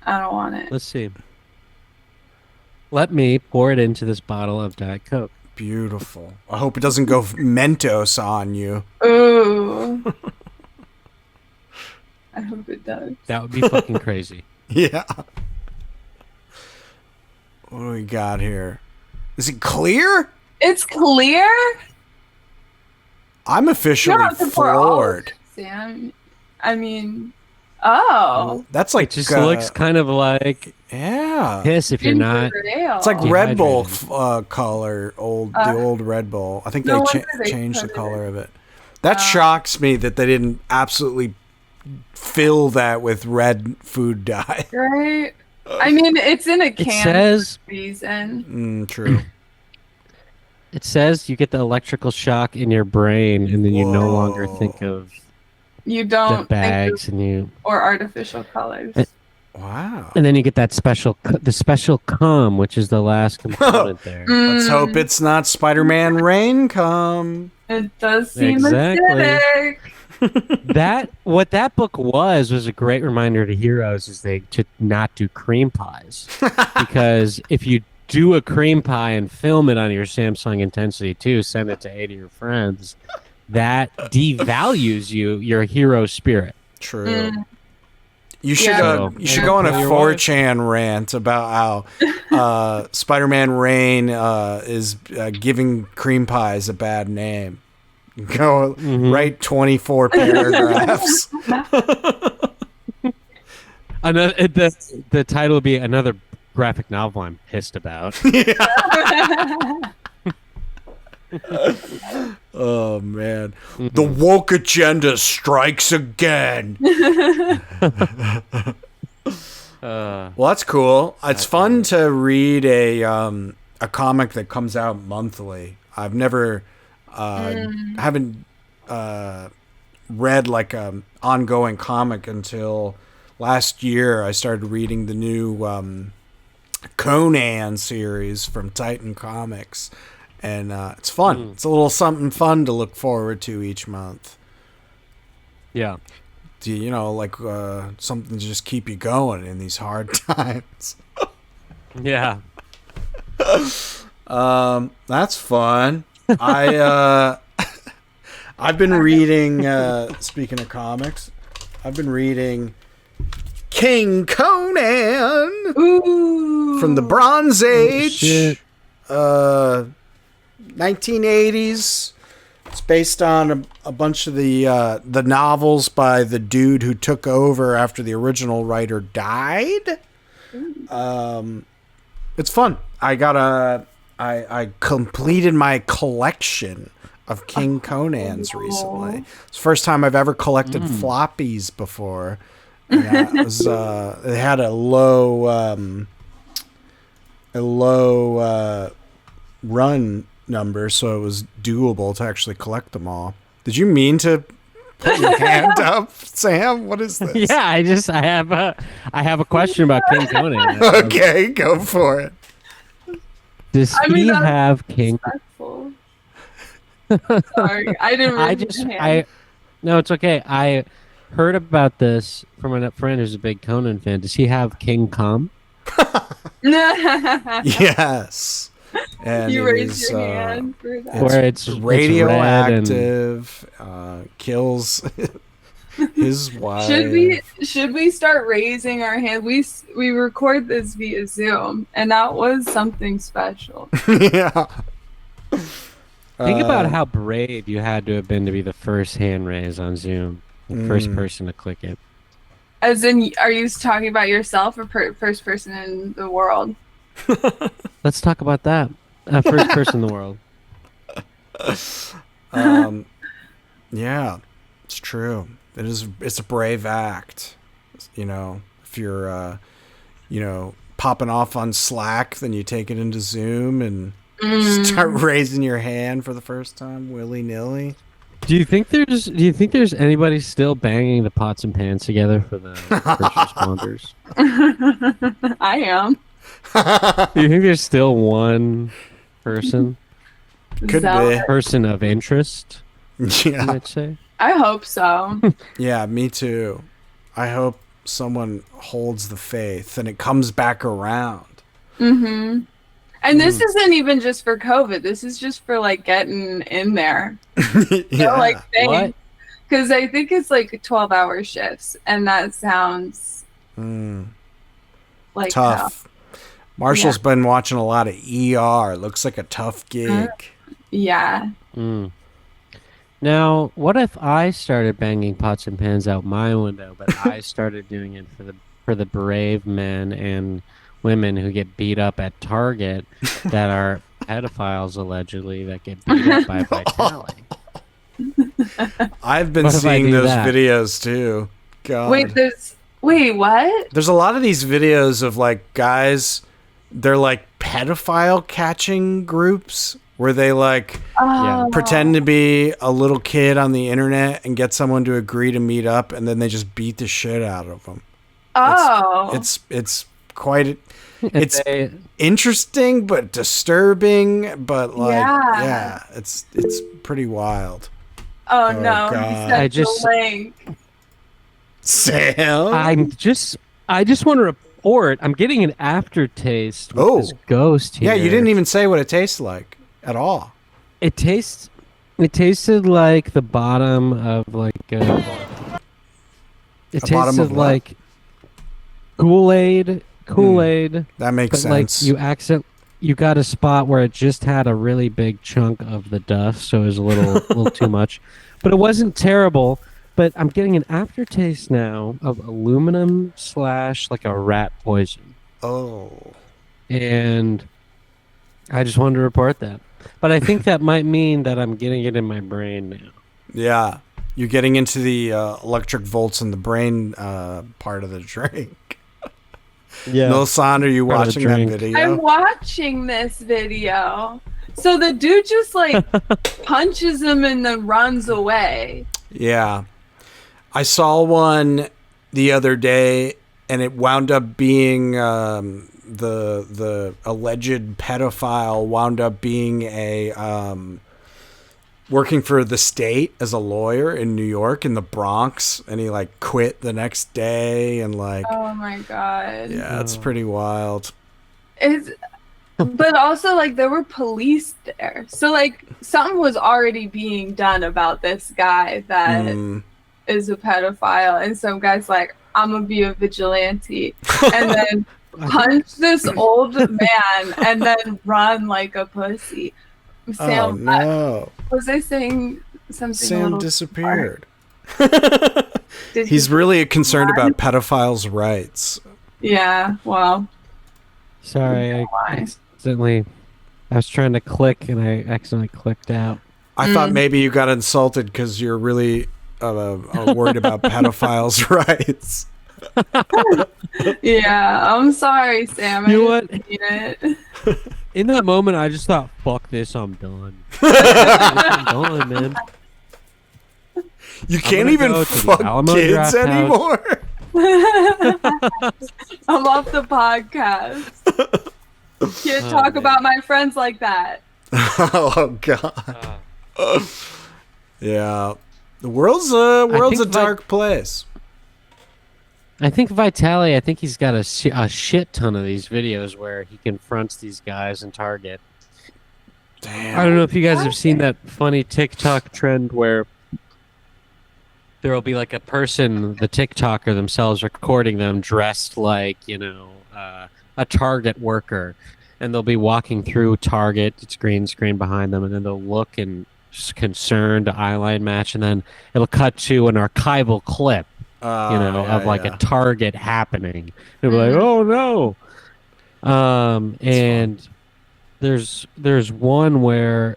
Speaker 3: I don't want it.
Speaker 2: Let's see. Let me pour it into this bottle of Diet Coke.
Speaker 1: Beautiful. I hope it doesn't go Mentos on you.
Speaker 3: Ooh. I hope it does.
Speaker 2: That would be fucking crazy.
Speaker 1: Yeah. What do we got here? Is it clear?
Speaker 3: It's clear?
Speaker 1: I'm officially floored.
Speaker 3: Sam, I mean, oh.
Speaker 1: That's like...
Speaker 2: It just looks kind of like...
Speaker 1: Yeah.
Speaker 2: Piss if you're not...
Speaker 1: It's like Red Bull color, the old Red Bull. I think they changed the color of it. That shocks me that they didn't absolutely fill that with red food dye.
Speaker 3: Right? I mean, it's in a can.
Speaker 2: It says...
Speaker 3: For a reason.
Speaker 1: True.
Speaker 2: It says you get the electrical shock in your brain, and then you no longer think of
Speaker 3: you don't
Speaker 2: the bags
Speaker 3: think of,
Speaker 2: and you
Speaker 3: or artificial colors.
Speaker 1: Wow.
Speaker 2: And then you get that special cum, which is the last component there.
Speaker 1: Let's hope it's not Spider-Man rain cum.
Speaker 3: It does seem acidic.
Speaker 2: What that book was a great reminder to heroes to not do cream pies, because if you do a cream pie and film it on your Samsung Intensity 2, send it to 8 of your friends, that devalues your hero spirit.
Speaker 1: True. You should go on a 4chan rant about how Spider-Man Rain is giving cream pies a bad name. Go write 24 paragraphs.
Speaker 2: The title would be another graphic novel I'm pissed about.
Speaker 1: Oh man, the woke agenda strikes again.
Speaker 2: Uh,
Speaker 1: Well, that's cool. It's fun to read a comic that comes out monthly. I've never haven't read like a ongoing comic until last year. I started reading the new Conan series from Titan Comics, and it's fun. It's a little something fun to look forward to each month.
Speaker 2: yeah.
Speaker 1: You know, like something to just keep you going in these hard times.
Speaker 2: Yeah.
Speaker 1: That's fun. I've been reading. Speaking of comics, I've been reading King Conan from the Bronze Age, 1980s. It's based on a bunch of the novels by the dude who took over after the original writer died. It's fun. I completed my collection of King Conans recently. It's the first time I've ever collected floppies before. And that was it had a low run number, so it was doable to actually collect them all. Did you mean to put your hand up, Sam? What is this?
Speaker 2: Yeah, I have a question about King Conan.
Speaker 1: Okay, go for it.
Speaker 2: Does he have King?
Speaker 3: Respectful. Sorry, I didn't.
Speaker 2: No, it's okay. I heard about this from a friend who's a big Conan fan. Does he have King Come?
Speaker 1: Yes. And
Speaker 3: You raised your hand for that.
Speaker 2: Where it's
Speaker 1: radioactive, kills his wife.
Speaker 3: Should we start raising our hand? We record this via Zoom, and that was something special.
Speaker 1: Yeah.
Speaker 2: Think about how brave you had to have been to be the first hand raise on Zoom, the first person to click it.
Speaker 3: As in, are you talking about yourself or first person in the world?
Speaker 2: Let's talk about that. First person in the world.
Speaker 1: Yeah, it's true. It's a brave act. You know, if you're, popping off on Slack, then you take it into Zoom and start raising your hand for the first time, willy nilly.
Speaker 2: Do you think there's anybody still banging the pots and pans together for the first responders?
Speaker 3: I am.
Speaker 2: Do you think there's still one person?
Speaker 1: Could
Speaker 3: Zealot.
Speaker 1: be.
Speaker 2: Person of interest, you
Speaker 1: Yeah.
Speaker 2: might say?
Speaker 3: I hope so.
Speaker 1: Yeah, me too. I hope someone holds the faith and it comes back around.
Speaker 3: Mm-hmm. And this isn't even just for COVID. This is just for like getting in there.
Speaker 1: Yeah.
Speaker 2: What?
Speaker 3: Because I think it's like 12-hour shifts, and that sounds like hell.
Speaker 1: Tough. Marshall's been watching a lot of ER. Looks like a tough gig.
Speaker 3: Yeah.
Speaker 2: Now, what if I started banging pots and pans out my window, but I started doing it for the brave men and women who get beat up at Target that are pedophiles allegedly that get beat up by Vitaly?
Speaker 1: I've been
Speaker 2: What if I
Speaker 1: seeing
Speaker 2: do
Speaker 1: those
Speaker 2: that?
Speaker 1: videos too. God.
Speaker 3: Wait, what?
Speaker 1: There's a lot of these videos of like guys, they're like pedophile catching groups where they like
Speaker 3: Oh.
Speaker 1: pretend to be a little kid on the internet and get someone to agree to meet up, and then they just beat the shit out of them.
Speaker 3: Oh.
Speaker 1: It's quite it's
Speaker 2: They-
Speaker 1: interesting but disturbing, but like
Speaker 3: Yeah.
Speaker 1: it's pretty wild.
Speaker 3: Oh,
Speaker 1: Oh,
Speaker 3: no.
Speaker 1: God.
Speaker 3: You sent
Speaker 2: I just-
Speaker 3: the link.
Speaker 1: Sam,
Speaker 2: I just want to report I'm getting an aftertaste with this ghost here.
Speaker 1: yeah, you didn't even say what it tastes like at all.
Speaker 2: It tasted like the bottom of like it
Speaker 1: bottom
Speaker 2: tasted
Speaker 1: of what?
Speaker 2: like Kool-Aid,
Speaker 1: That makes
Speaker 2: but like
Speaker 1: sense.
Speaker 2: you got a spot where it just had a really big chunk of the dust, so it was a little too much. But it wasn't terrible. But I'm getting an aftertaste now of aluminum / like a rat poison.
Speaker 1: Oh.
Speaker 2: And I just wanted to report that. But I think that might mean that I'm getting it in my brain now.
Speaker 1: Yeah. You're getting into the electric volts in the brain part of the drink.
Speaker 2: Yeah.
Speaker 1: Melisande, are you
Speaker 2: Part of
Speaker 1: watching
Speaker 2: the
Speaker 1: that
Speaker 2: drink.
Speaker 1: video?
Speaker 3: I'm watching this video. So the dude just like punches him and then runs away.
Speaker 1: Yeah. I saw one the other day, and it wound up being the alleged pedophile wound up being a working for the state as a lawyer in New York in the Bronx, and he like quit the next day, and like,
Speaker 3: Oh my god.
Speaker 1: yeah, it's pretty wild.
Speaker 3: But also like there were police there. So like something was already being done about this guy that is a pedophile, and some guy's like, I'm gonna be a vigilante and then punch this old man and then run like a pussy. Sam,
Speaker 1: Oh no.
Speaker 3: was I saying something?
Speaker 1: Sam disappeared.
Speaker 3: Did
Speaker 1: He's
Speaker 3: he-
Speaker 1: really concerned about pedophiles' rights.
Speaker 3: Yeah, well.
Speaker 2: Sorry, I
Speaker 3: Why?
Speaker 2: was trying to click and I accidentally clicked out.
Speaker 1: I thought maybe you got insulted because you're really worried about pedophiles' rights.
Speaker 3: Yeah, I'm sorry, Sam.
Speaker 2: You know
Speaker 3: I
Speaker 2: what?
Speaker 3: didn't mean it.
Speaker 2: In that moment, I just thought, "Fuck this, I'm done." I'm done, man.
Speaker 1: You can't
Speaker 2: gonna
Speaker 1: even
Speaker 2: go to the
Speaker 1: fuck
Speaker 2: Alamo
Speaker 1: kids
Speaker 2: Draft House.
Speaker 1: anymore.
Speaker 3: I'm off the podcast. Can't
Speaker 2: Oh,
Speaker 3: talk
Speaker 2: man.
Speaker 3: about my friends like that.
Speaker 1: Oh god. Yeah. The world's a
Speaker 2: think
Speaker 1: dark place.
Speaker 2: I think Vitali. I think he's got a shit ton of these videos where he confronts these guys in Target.
Speaker 1: Damn.
Speaker 2: I don't know if you guys have seen that funny TikTok trend where there will be like a person, the TikToker themselves, recording them dressed like, a Target worker. And they'll be walking through Target, it's green screen behind them, and then they'll look and concerned, eyeline match, and then it'll cut to an archival clip, of like a Target happening. They'll be like, oh no. And there's one where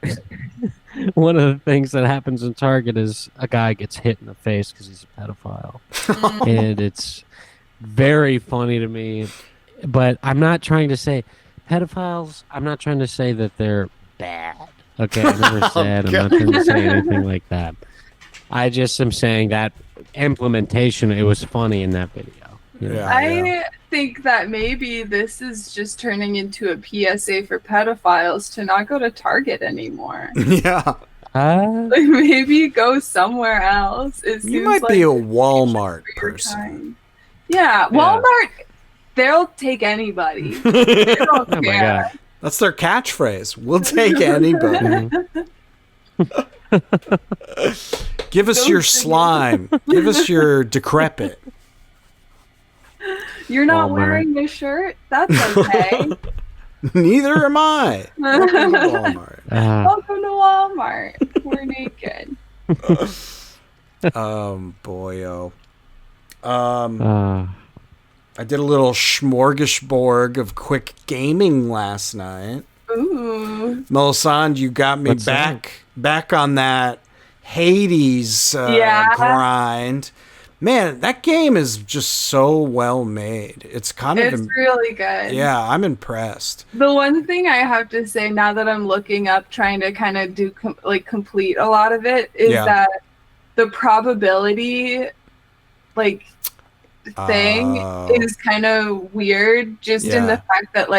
Speaker 2: one of the things that happens in Target is a guy gets hit in the face because he's a pedophile. And it's very funny to me. But I'm not trying to say pedophiles, I'm not trying to say that they're bad. Okay, I never said, I'm not trying to say anything like that. I just am saying that implementation, it was funny in that video.
Speaker 1: Yeah.
Speaker 3: I think that maybe this is just turning into a PSA for pedophiles to not go to Target anymore.
Speaker 1: Yeah.
Speaker 3: Like maybe go somewhere else. It
Speaker 1: You
Speaker 3: seems
Speaker 1: might
Speaker 3: like
Speaker 1: be a
Speaker 3: the future
Speaker 1: Walmart
Speaker 3: for your
Speaker 1: person.
Speaker 3: time. Yeah, Walmart. They'll take anybody. They don't
Speaker 2: Oh my
Speaker 3: care.
Speaker 2: God.
Speaker 1: That's their catchphrase. We'll take anybody. Give us your slime. Give us your decrepit.
Speaker 3: You're not
Speaker 2: Walmart.
Speaker 3: wearing this shirt? That's okay.
Speaker 1: Neither am I. Welcome to Walmart.
Speaker 3: Welcome to Walmart. We're naked.
Speaker 1: Boyo.
Speaker 2: Uh,
Speaker 1: I did a little smorgasbord of quick gaming last night.
Speaker 3: Ooh.
Speaker 1: Melisande, you got me
Speaker 2: What's that?
Speaker 1: back on that Hades
Speaker 3: Yeah.
Speaker 1: grind. Man, that game is just so well made. It's kind of
Speaker 3: It's really good.
Speaker 1: yeah, I'm impressed.
Speaker 3: The one thing I have to say now that I'm looking up, trying to kind of do complete a lot of it, is
Speaker 1: Yeah.
Speaker 3: that the probability, thing
Speaker 1: Oh.
Speaker 3: is kind of weird. Just in
Speaker 1: Yeah.
Speaker 3: the fact that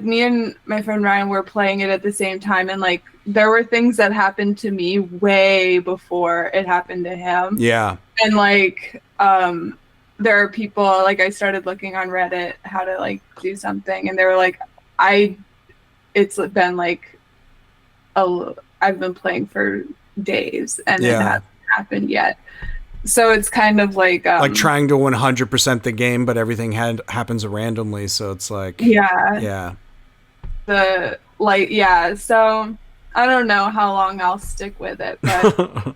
Speaker 3: me and my friend Ryan were playing it at the same time, and there were things that happened to me way before it happened to him.
Speaker 1: Yeah.
Speaker 3: And there are people, I started looking on Reddit how to do something, and they were like, it's been I've been playing for days and it hasn't happened yet. So it's kind of like
Speaker 1: trying to 100% the game, but everything happens randomly. So it's like,
Speaker 3: yeah. So I don't know how long I'll stick with it, but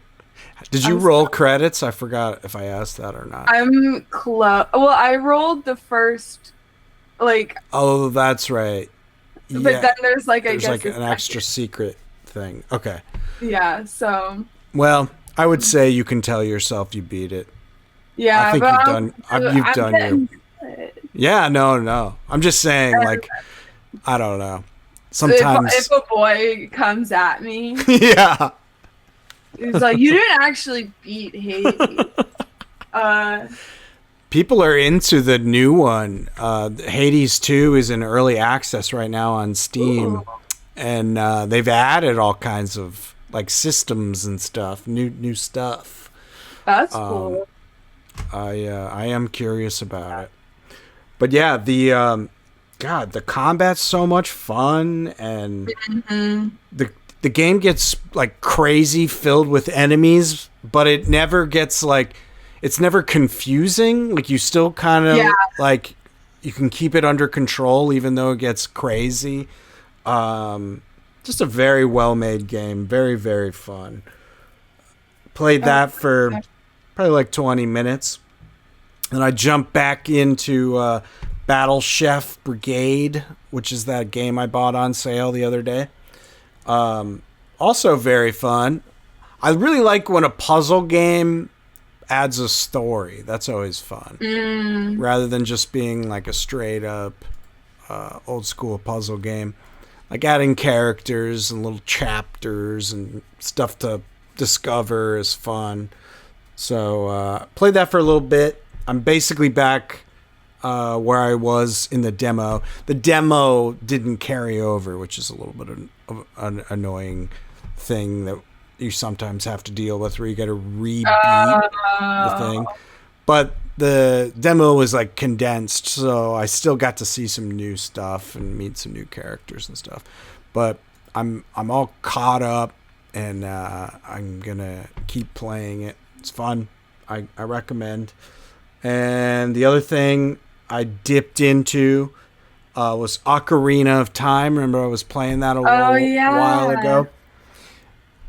Speaker 1: Did you roll credits? I forgot if I asked that or not.
Speaker 3: I'm close. Well, I rolled the first,
Speaker 1: Oh, that's right.
Speaker 3: but then there's I
Speaker 1: There's
Speaker 3: guess
Speaker 1: an extra secret thing. Okay.
Speaker 3: Yeah. So
Speaker 1: Well, I would say you can tell yourself you beat it.
Speaker 3: Yeah,
Speaker 1: I think
Speaker 3: but
Speaker 1: you've
Speaker 3: I'm
Speaker 1: done your.
Speaker 3: getting good.
Speaker 1: Yeah, no. I'm just saying, like, I don't know.
Speaker 3: So
Speaker 1: Sometimes.
Speaker 3: if a boy comes at me,
Speaker 1: Yeah.
Speaker 3: he's like, "You didn't actually beat Hades."
Speaker 1: People are into the new one. Hades 2 is in early access right now on Steam.
Speaker 3: Ooh.
Speaker 1: And they've added all kinds of like systems and stuff, new stuff.
Speaker 3: That's cool.
Speaker 1: I am curious about it. But yeah, the combat's so much fun, and the game gets like crazy filled with enemies, but it never gets like, it's never confusing. Like you still kind of like, you can keep it under control even though it gets crazy. Just a very well made game, very, very fun. Played that for probably like 20 minutes. And I jumped back into Battle Chef Brigade, which is that game I bought on sale the other day. Also very fun. I really like when a puzzle game adds a story. That's always fun. Rather than just being like a straight up old school puzzle game. Like adding characters and little chapters and stuff to discover is fun. So played that for a little bit. I'm basically back where I was in the demo. The demo didn't carry over, which is a little bit of an annoying thing that you sometimes have to deal with, where you got to rebeat the thing. But the demo was like condensed, so I still got to see some new stuff and meet some new characters and stuff. But I'm all caught up, and I'm gonna keep playing it. It's fun. I recommend. And the other thing I dipped into was Ocarina of Time. Remember I was playing that a while ago.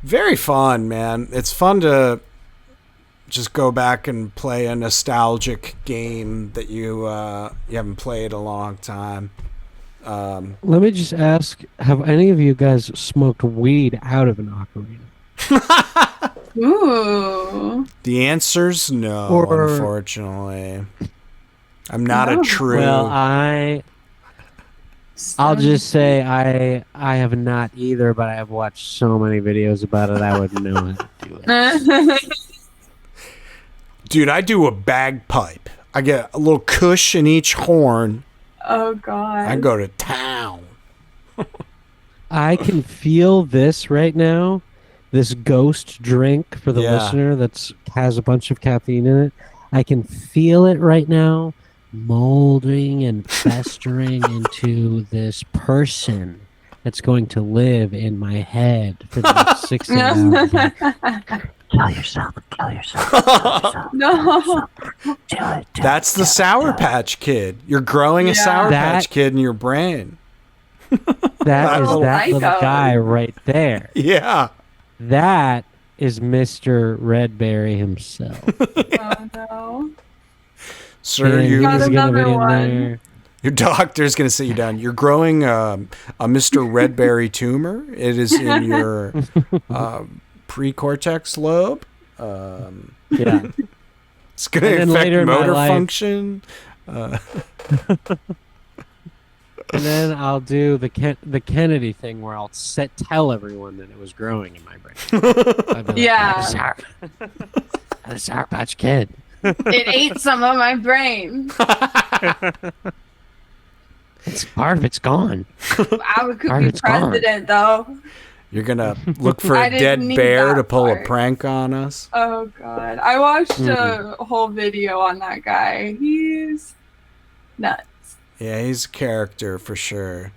Speaker 1: Very fun, man. It's fun to just go back and play a nostalgic game that you haven't played in a long time.
Speaker 2: Let me just ask, have any of you guys smoked weed out of an ocarina?
Speaker 3: Ooh.
Speaker 1: The answer's no, unfortunately. I'm not a true...
Speaker 2: Well, I'll just say I have not either, but I have watched so many videos about it, I would know how to do it.
Speaker 1: Dude, I do a bagpipe. I get a little cush in each horn.
Speaker 3: Oh, God.
Speaker 1: I go to town.
Speaker 2: I can feel this right now, this ghost drink for the listener that has a bunch of caffeine in it. I can feel it right now molding and festering into this person that's going to live in my head for the next 16 hours. Kill yourself.
Speaker 3: No.
Speaker 1: That's the Sour Patch Kid. You're growing a Sour Patch Kid in your brain.
Speaker 2: That is that little guy right there.
Speaker 1: Yeah.
Speaker 2: That is Mr. Redberry himself.
Speaker 3: Oh, no.
Speaker 1: Sir,
Speaker 2: he's
Speaker 3: got
Speaker 2: gonna be in
Speaker 3: another
Speaker 2: there.
Speaker 1: your doctor's going to sit you down. You're growing a Mr. Redberry tumor. It is in your pre-cortex lobe.
Speaker 2: Yeah.
Speaker 1: It's going to affect motor function.
Speaker 2: And then I'll do the Kennedy thing where I'll tell everyone that it was growing in my brain. The Sour Patch Kid.
Speaker 3: It ate some of my brain.
Speaker 2: Part of it's gone.
Speaker 3: I could be president, though.
Speaker 1: You're going to look for a dead bear to pull a prank on us?
Speaker 3: Oh, God. I watched a whole video on that guy. He's nuts.
Speaker 1: Yeah, he's a character for sure.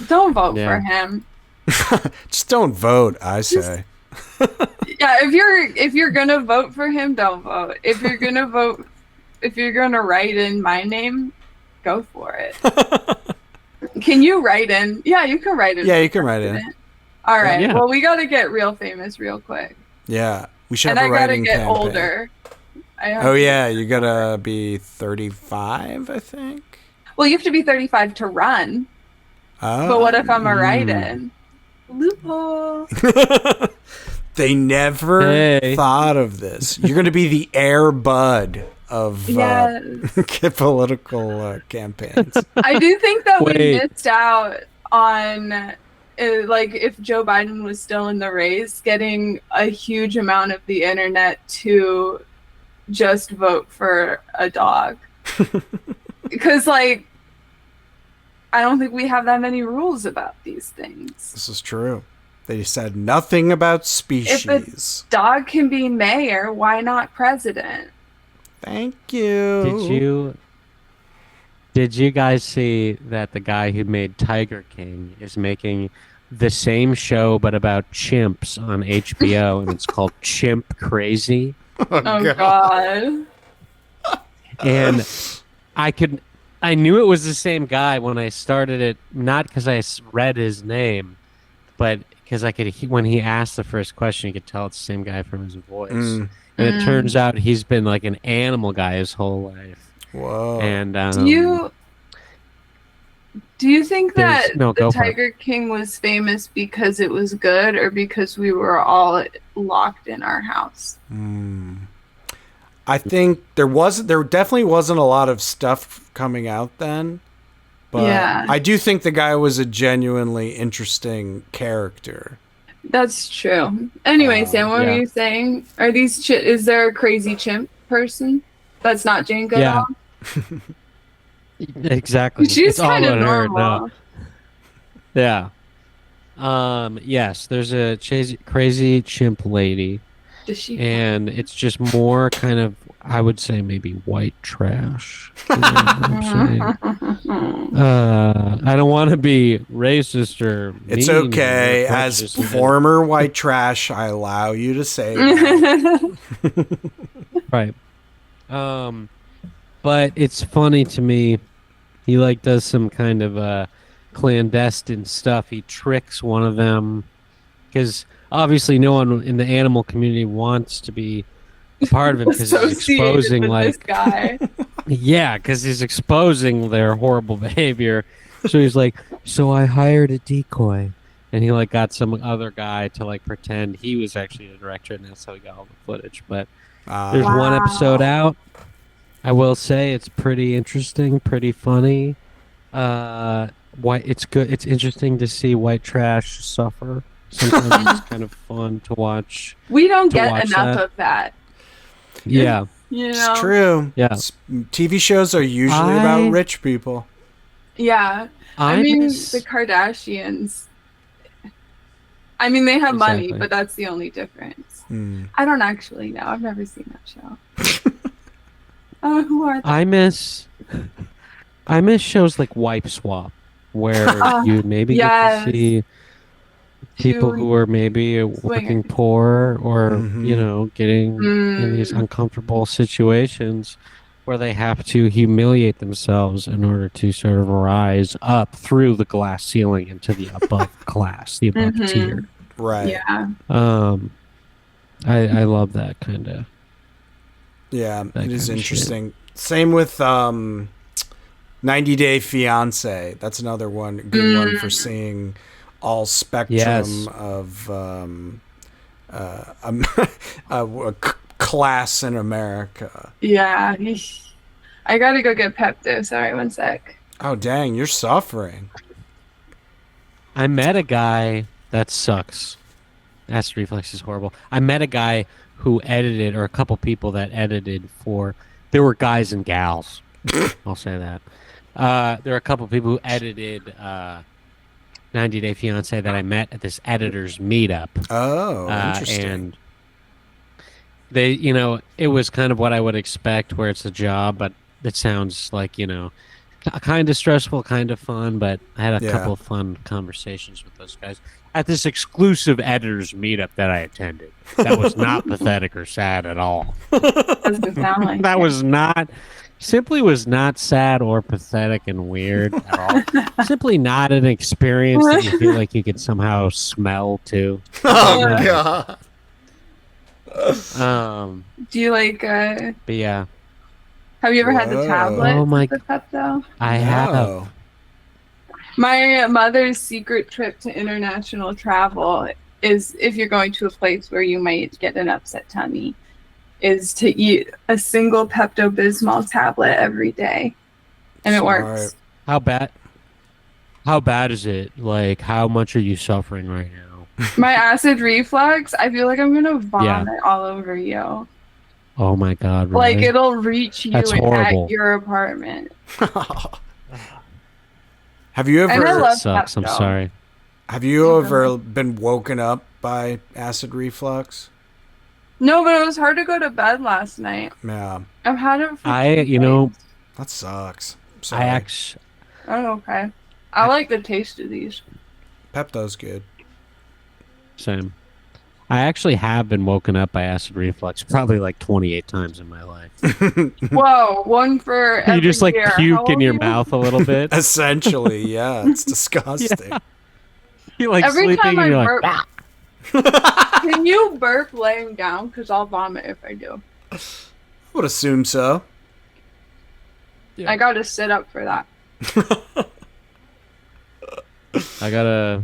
Speaker 3: Don't vote for him.
Speaker 1: Just don't vote, I say.
Speaker 3: Yeah, if you're gonna vote for him, don't vote. If you're gonna write in my name, go for it. Can you write in? Yeah, you can write in.
Speaker 1: Yeah, you can write in.
Speaker 3: All right. Yeah. Well, we got to get real famous real quick.
Speaker 1: Yeah, we should have a writing campaign.
Speaker 3: And I gotta get older.
Speaker 1: You gotta be 35, I think.
Speaker 3: Well, you have to be 35 to run. Oh. But what if I'm a write-in? Loophole.
Speaker 1: They never thought of this. You're going to be the Air Bud of political campaigns.
Speaker 3: I do think that we missed out on, like, if Joe Biden was still in the race, getting a huge amount of the internet to just vote for a dog. Because, like, I don't think we have that many rules about these things.
Speaker 1: This is true. They said nothing about species.
Speaker 3: If a dog can be mayor, why not president?
Speaker 1: Thank you.
Speaker 2: Did you guys see that the guy who made Tiger King is making the same show but about chimps on HBO, and it's called Chimp Crazy?
Speaker 3: Oh God.
Speaker 2: And I knew it was the same guy when I started it, not because I read his name, but because when he asked the first question, you could tell it's the same guy from his voice. And it turns out he's been like an animal guy his whole life.
Speaker 1: Whoa.
Speaker 2: And
Speaker 3: do you think that the Tiger King was famous because it was good, or because we were all locked in our house?
Speaker 1: I think there definitely wasn't a lot of stuff coming out then. But yeah. I do think the guy was a genuinely interesting character.
Speaker 3: That's true. Anyway, Sam, what were you saying? Are these is there a crazy chimp person that's not Jane Goodall?
Speaker 2: Exactly.
Speaker 3: She's kind of normal.
Speaker 2: Yeah. Yes, there's a crazy chimp lady. And it's just more kind of, I would say, maybe white trash. I don't want to be racist or mean.
Speaker 1: It's okay. As former white trash, I allow you to say that.
Speaker 2: Right. But it's funny to me. He like does some kind of clandestine stuff. He tricks one of them because obviously no one in the animal community wants to be a part of him because he's exposing
Speaker 3: this guy.
Speaker 2: Because he's exposing their horrible behavior. So he's like, so I hired a decoy, and he like got some other guy to like pretend he was actually the director, and that's how he got all the footage. But there's one episode out. I will say it's pretty interesting, pretty funny. It's good. It's interesting to see white trash suffer. Sometimes it's kind of fun to watch.
Speaker 3: We don't get enough of that.
Speaker 2: Yeah.
Speaker 3: You know?
Speaker 1: It's true.
Speaker 2: Yeah.
Speaker 1: TV shows are usually about rich people.
Speaker 3: Yeah. I mean, the Kardashians. I mean, they have money, but that's the only difference. I don't actually know. I've never seen that show. Who are they?
Speaker 2: I miss shows like Wipe Swap, where you maybe get to see people who are maybe working poor or, getting in these uncomfortable situations where they have to humiliate themselves in order to sort of rise up through the glass ceiling into the above class, the above tier.
Speaker 1: Right.
Speaker 3: Yeah.
Speaker 2: I love that kind of.
Speaker 1: Yeah, it is interesting. Same with 90 Day Fiance. That's another good one for seeing all spectrum of class in America.
Speaker 3: Yeah. I gotta go get Pepto. Sorry, one sec.
Speaker 1: Oh, dang, you're suffering.
Speaker 2: I met a guy that sucks. Acid reflux is horrible. I met a guy who edited, or a couple people that edited there were guys and gals. I'll say that. There were a couple people who edited 90 Day Fiance that I met at this editor's meetup.
Speaker 1: Oh, interesting.
Speaker 2: And they, it was kind of what I would expect, where it's a job, but it sounds like, kind of stressful, kind of fun, but I had a couple of fun conversations with those guys at this exclusive editor's meetup that I attended. That was not pathetic or sad at all.
Speaker 3: Doesn't sound like
Speaker 2: that was not sad or pathetic and weird at all. Simply not an experience that you feel like you could somehow smell too.
Speaker 1: Oh
Speaker 3: God. Do you like?
Speaker 2: But yeah.
Speaker 3: Have you ever had the tablet?
Speaker 2: Oh my!
Speaker 3: The Pepto?
Speaker 2: I have.
Speaker 3: My mother's secret trip to international travel is, if you're going to a place where you might get an upset tummy, is to eat a single Pepto-Bismol tablet every day, and it works.
Speaker 2: How bad is it? Like, how much are you suffering right now?
Speaker 3: My acid reflux, I feel like I'm gonna vomit all over you.
Speaker 2: Oh my God! Really?
Speaker 3: Like, it'll reach you
Speaker 2: That's horrible.
Speaker 3: at your apartment.
Speaker 1: Have you
Speaker 3: And I
Speaker 1: ever?
Speaker 3: love
Speaker 2: Sucks. I'm
Speaker 3: Pepto.
Speaker 2: sorry.
Speaker 1: Have you ever been woken up by acid reflux?
Speaker 3: No, but it was hard to go to bed last night.
Speaker 1: Yeah,
Speaker 3: I've had it for 2
Speaker 2: you know,
Speaker 3: days.
Speaker 1: that sucks.
Speaker 3: Oh, okay. I like the taste of these.
Speaker 1: Pepto's good.
Speaker 2: Same. I actually have been woken up by acid reflux probably like 28 times in my life.
Speaker 3: Whoa, one for every
Speaker 2: You just like
Speaker 3: year. How
Speaker 2: puke
Speaker 3: old
Speaker 2: in
Speaker 3: are
Speaker 2: your
Speaker 3: you?
Speaker 2: mouth a little bit.
Speaker 1: Essentially, yeah, it's disgusting.
Speaker 2: Yeah. You're like
Speaker 3: Every
Speaker 2: sleeping
Speaker 3: time
Speaker 2: and
Speaker 3: I
Speaker 2: you're
Speaker 3: burp,
Speaker 2: like,
Speaker 3: can you burp laying down? Because I'll vomit if I do.
Speaker 1: I would assume so.
Speaker 2: Yeah.
Speaker 3: I gotta sit up for that.
Speaker 2: I gotta.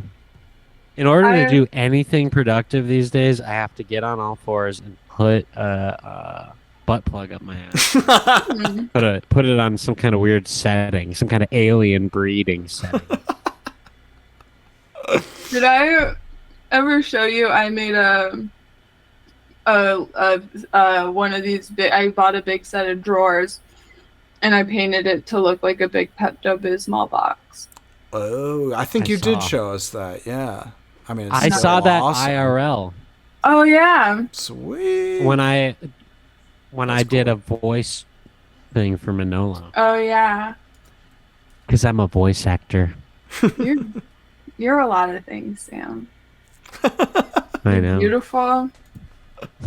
Speaker 2: In order to do anything productive these days, I have to get on all fours and put a butt plug up my ass. Put it on some kind of weird setting, some kind of alien breeding setting.
Speaker 3: Did I ever show you I made one of these big, I bought a big set of drawers and I painted it to look like a big Pepto-Bismol box.
Speaker 1: Oh, I think you did show us that. Yeah, I mean,
Speaker 2: I saw that
Speaker 1: awesome.
Speaker 2: IRL.
Speaker 3: Oh yeah.
Speaker 1: Sweet.
Speaker 2: When I did a voice thing for Manolo.
Speaker 3: Oh yeah.
Speaker 2: Because I'm a voice actor.
Speaker 3: You're a lot of things, Sam.
Speaker 2: I know.
Speaker 3: Beautiful.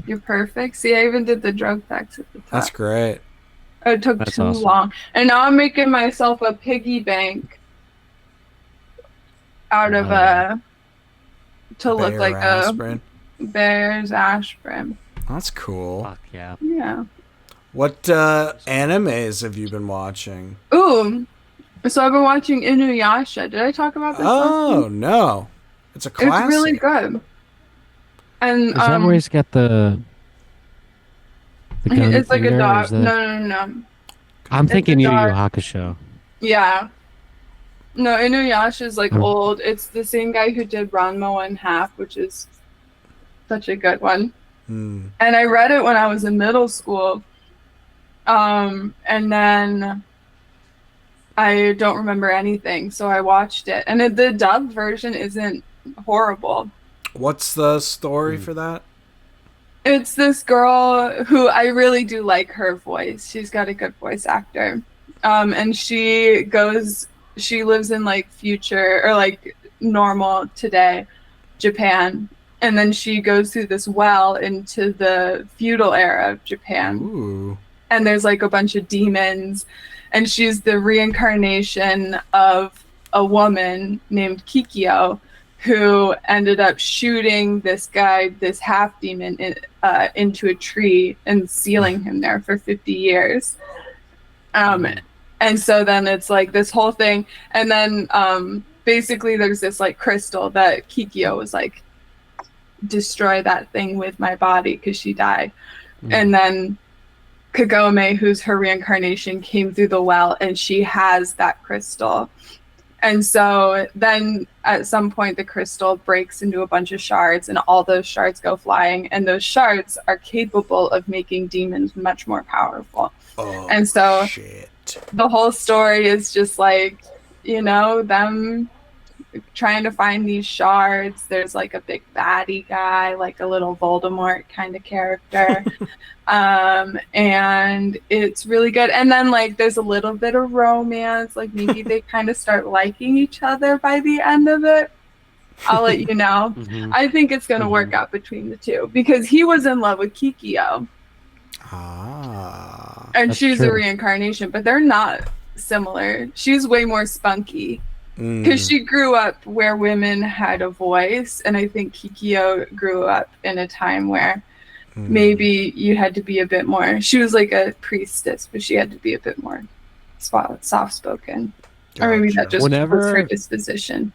Speaker 3: You're perfect. See, I even did the drug facts at the top.
Speaker 1: That's great.
Speaker 3: It took
Speaker 2: That's
Speaker 3: too
Speaker 2: awesome.
Speaker 3: long. And now I'm making myself a piggy bank out of to look like
Speaker 1: aspirin.
Speaker 3: a bear's aspirin.
Speaker 1: That's cool.
Speaker 2: Fuck yeah.
Speaker 3: Yeah.
Speaker 1: What animes have you been watching?
Speaker 3: Ooh. So I've been watching Inuyasha. Did I talk about this?
Speaker 1: Oh no, it's a classic.
Speaker 3: It's really good. And
Speaker 2: Is that where he's got the gun
Speaker 3: it's like a
Speaker 2: finger, or
Speaker 3: dog.
Speaker 2: is that-
Speaker 3: No.
Speaker 2: I'm thinking
Speaker 3: a
Speaker 2: Yu Yu
Speaker 3: dog.
Speaker 2: Hakusho.
Speaker 3: Yeah. No, Inuyasha is like old. It's the same guy who did Ranma 1/2, which is such a good one. And I read it when I was in middle school. And then I don't remember anything, so I watched it. And the dubbed version isn't horrible.
Speaker 1: What's the story for that?
Speaker 3: It's this girl who I really do like her voice. She's got a good voice actor. And she lives in like future or like normal today Japan. And then she goes through this well into the feudal era of Japan.
Speaker 1: Ooh.
Speaker 3: And there's like a bunch of demons. And she's the reincarnation of a woman named Kikyo, who ended up shooting this guy, this half demon, into a tree and sealing him there for 50 years. And so then it's like this whole thing. And then basically there's this like crystal that Kikyo was like, destroy that thing with my body because she died. And then Kagome, who's her reincarnation, came through the well and she has that crystal. And so then at some point the crystal breaks into a bunch of shards and all those shards go flying, and those shards are capable of making demons much more powerful.
Speaker 1: Oh,
Speaker 3: and so
Speaker 1: shit.
Speaker 3: The whole story is just like, them trying to find these shards. There's like a big baddie guy, like a little Voldemort kind of character. And it's really good. And then like there's a little bit of romance, like maybe they kind of start liking each other by the end of it. I'll let you know. I think it's going to work out between the two because he was in love with Kikyo. And she's a reincarnation, but they're not similar. She's way more spunky because she grew up where women had a voice, and I think Kikyo grew up in a time where maybe you had to be a bit more. She was like a priestess, but she had to be a bit more soft-spoken, or maybe that just was her disposition.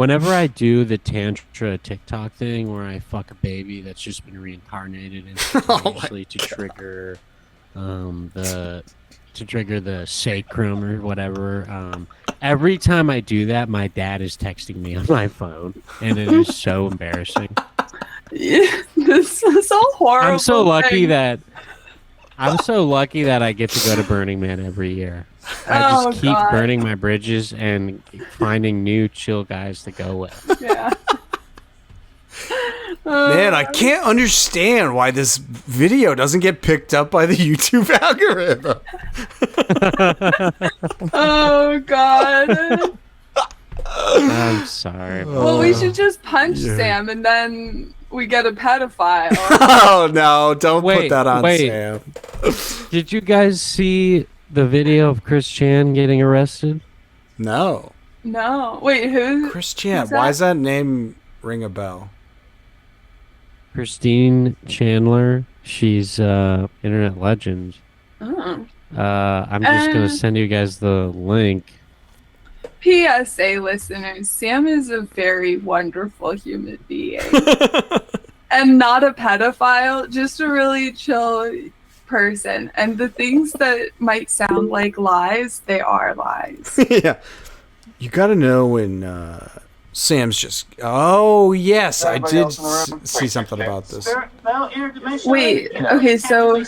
Speaker 2: Whenever I do the Tantra TikTok thing where I fuck a baby that's just been reincarnated instantaneously to trigger the sacrum or whatever, every time I do that, my dad is texting me on my phone, and it is so embarrassing.
Speaker 3: Yeah, this is so horrible.
Speaker 2: I'm so lucky that I get to go to Burning Man every year. I just keep burning my bridges and finding new chill guys to go with.
Speaker 3: Yeah.
Speaker 1: Man, I can't understand why this video doesn't get picked up by the YouTube algorithm.
Speaker 3: Oh God.
Speaker 2: I'm sorry.
Speaker 3: Well, we should just punch Sam and then we get a pedophile.
Speaker 1: Oh no, don't put that on Sam.
Speaker 2: Did you guys see the video of Chris Chan getting arrested?
Speaker 1: No.
Speaker 3: No. Wait, who?
Speaker 1: Chris Chan. Why does that name ring a bell?
Speaker 2: Christine Chandler. She's internet legend.
Speaker 3: Oh.
Speaker 2: I'm just gonna send you guys the link.
Speaker 3: PSA listeners, Sam is a very wonderful human being. And not a pedophile, just a really chill person. And the things that might sound like lies, they are lies.
Speaker 1: Yeah. You gotta know when Sam's just... Oh, yes, I did see something about this.
Speaker 3: Wait, okay, so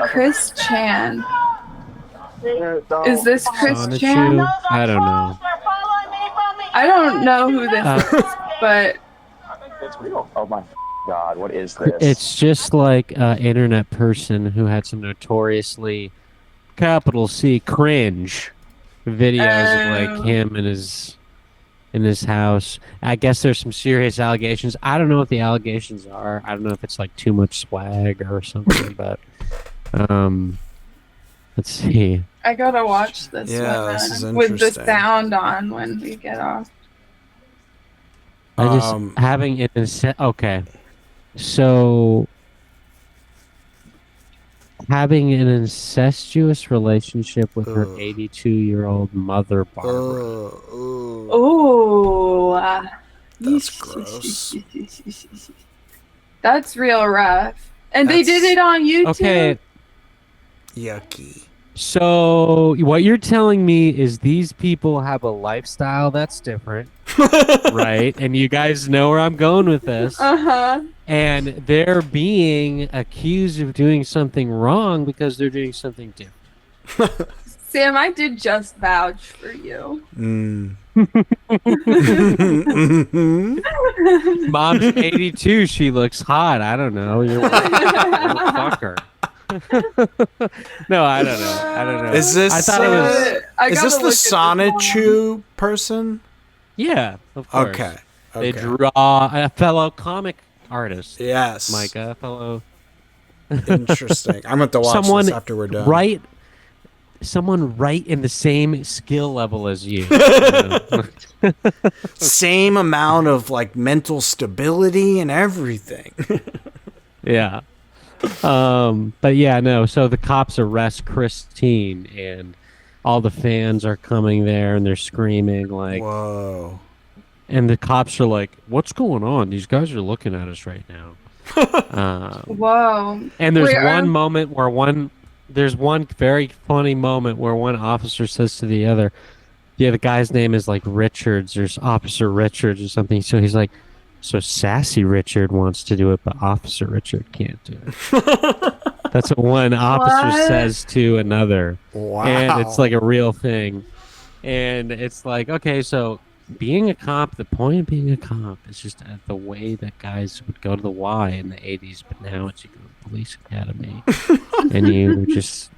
Speaker 3: Chris Chan. Is this Chris Chan?
Speaker 2: I don't know.
Speaker 3: I don't know who this is, but...
Speaker 4: It's real. Oh my God, what is this?
Speaker 2: It's just like an internet person who had some notoriously capital C cringe videos of like him in his house. I guess there's some serious allegations. I don't know what the allegations are. I don't know if it's like too much swag or something, but let's see.
Speaker 3: I gotta watch this
Speaker 1: one this is
Speaker 3: with the sound on when we get off.
Speaker 2: I just having it okay. So having an incestuous relationship with her 82-year-old mother, Barbara.
Speaker 3: Oh,
Speaker 1: that's gross.
Speaker 3: That's real rough. And they did it on YouTube.
Speaker 2: Okay.
Speaker 1: Yucky.
Speaker 2: So what you're telling me is these people have a lifestyle that's different, right? And you guys know where I'm going with this.
Speaker 3: Uh-huh.
Speaker 2: And they're being accused of doing something wrong because they're doing something different.
Speaker 3: Sam, I did just vouch for you.
Speaker 2: Mom's 82. She looks hot. I don't know. You're fuck her. No, I don't know.
Speaker 1: Is this?
Speaker 2: I thought it was.
Speaker 1: Is this the Sonichu person?
Speaker 2: Yeah, of course.
Speaker 1: Okay.
Speaker 2: They draw a fellow comic artist.
Speaker 1: Yes,
Speaker 2: Micah, fellow.
Speaker 1: Interesting. I'm going to watch this after we're done.
Speaker 2: Someone right in the same skill level as you.
Speaker 1: Same amount of like mental stability and everything.
Speaker 2: Yeah. But yeah, no. So the cops arrest Christine, and all the fans are coming there, and they're screaming like,
Speaker 1: "Whoa!"
Speaker 2: And the cops are like, "What's going on? These guys are looking at us right now."
Speaker 3: Whoa!
Speaker 2: And there's there's one very funny moment where one officer says to the other, the guy's name is like Richards or Officer Richards or something. So he's like, so Sassy Richard wants to do it, but Officer Richard can't do it. That's what one officer says to another.
Speaker 1: Wow.
Speaker 2: And it's like a real thing. And it's like, okay, so being a cop, the point of being a cop is just the way that guys would go to the Y in the 80s, but now it's you go to police academy and you just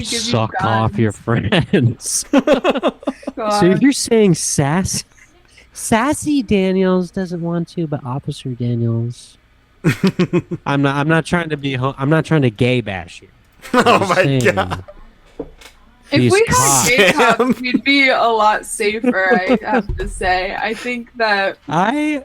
Speaker 2: suck off your friends. So if you're saying Sassy Daniels doesn't want to, but Officer Daniels. I'm not trying to gay bash you.
Speaker 1: Oh my God.
Speaker 3: If we had gay cops, we'd be a lot safer, I have to say. I think that
Speaker 2: I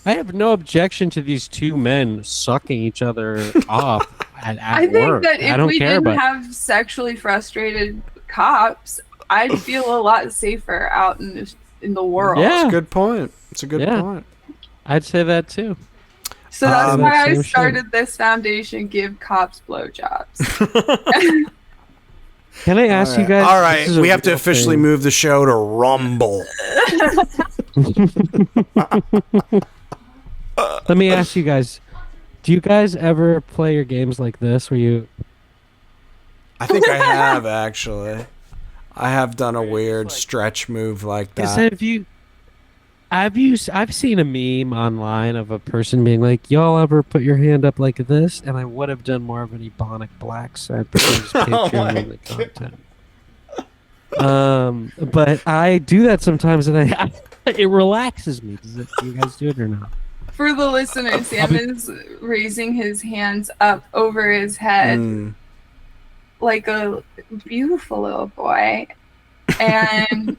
Speaker 2: have no objection to these two men sucking each other off at work.
Speaker 3: I think that if we didn't
Speaker 2: but...
Speaker 3: have sexually frustrated cops, I'd feel a lot safer out in the world.
Speaker 2: Yeah.
Speaker 1: That's a good point. It's a good
Speaker 2: Yeah.
Speaker 1: point.
Speaker 2: I'd say that too.
Speaker 3: So that's
Speaker 1: Um,
Speaker 3: why I
Speaker 2: Same shit.
Speaker 3: started this foundation, Give Cops Blowjobs.
Speaker 2: Can I ask you guys?
Speaker 1: All
Speaker 2: this
Speaker 1: right,
Speaker 2: is a
Speaker 1: we have to
Speaker 2: real
Speaker 1: officially
Speaker 2: thing.
Speaker 1: move the show to Rumble.
Speaker 2: Let me ask you guys. Do you guys ever play your games like this where you
Speaker 1: I think I have, actually. I have done a weird stretch move like
Speaker 2: Because
Speaker 1: that.
Speaker 2: I've seen a meme online of a person being like, "Y'all ever put your hand up like this?" And I would have done more of an Ebonic Black side, but there's Patreon
Speaker 1: my
Speaker 2: only content. But I do that sometimes, and it relaxes me. Do you guys do it or not?
Speaker 3: For the listener, Sam is raising his hands up over his head
Speaker 1: Mm.
Speaker 3: like a beautiful little boy. And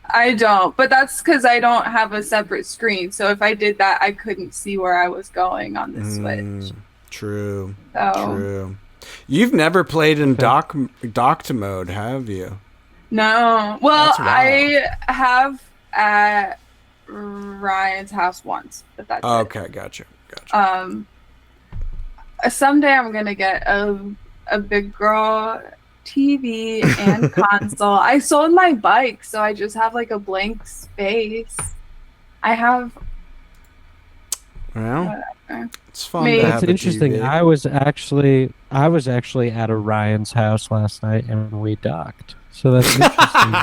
Speaker 3: I don't. But that's because I don't have a separate screen. So if I did that, I couldn't see where I was going on the Switch.
Speaker 1: True.
Speaker 3: So,
Speaker 1: True. You've never played in
Speaker 2: Okay.
Speaker 1: docked mode, have you?
Speaker 3: no. Well,
Speaker 1: That's wild.
Speaker 3: I have at Ryan's house once, but that's it.
Speaker 1: Okay, gotcha.
Speaker 3: Someday I'm gonna get a big girl TV and console. I sold my bike, so I just have like a blank space. I have
Speaker 1: Well,
Speaker 3: whatever.
Speaker 1: it's fun
Speaker 3: Maybe.
Speaker 1: to have
Speaker 2: That's
Speaker 1: a
Speaker 2: interesting.
Speaker 1: TV.
Speaker 2: I was actually at Orion's house last night, and we docked. So that's interesting.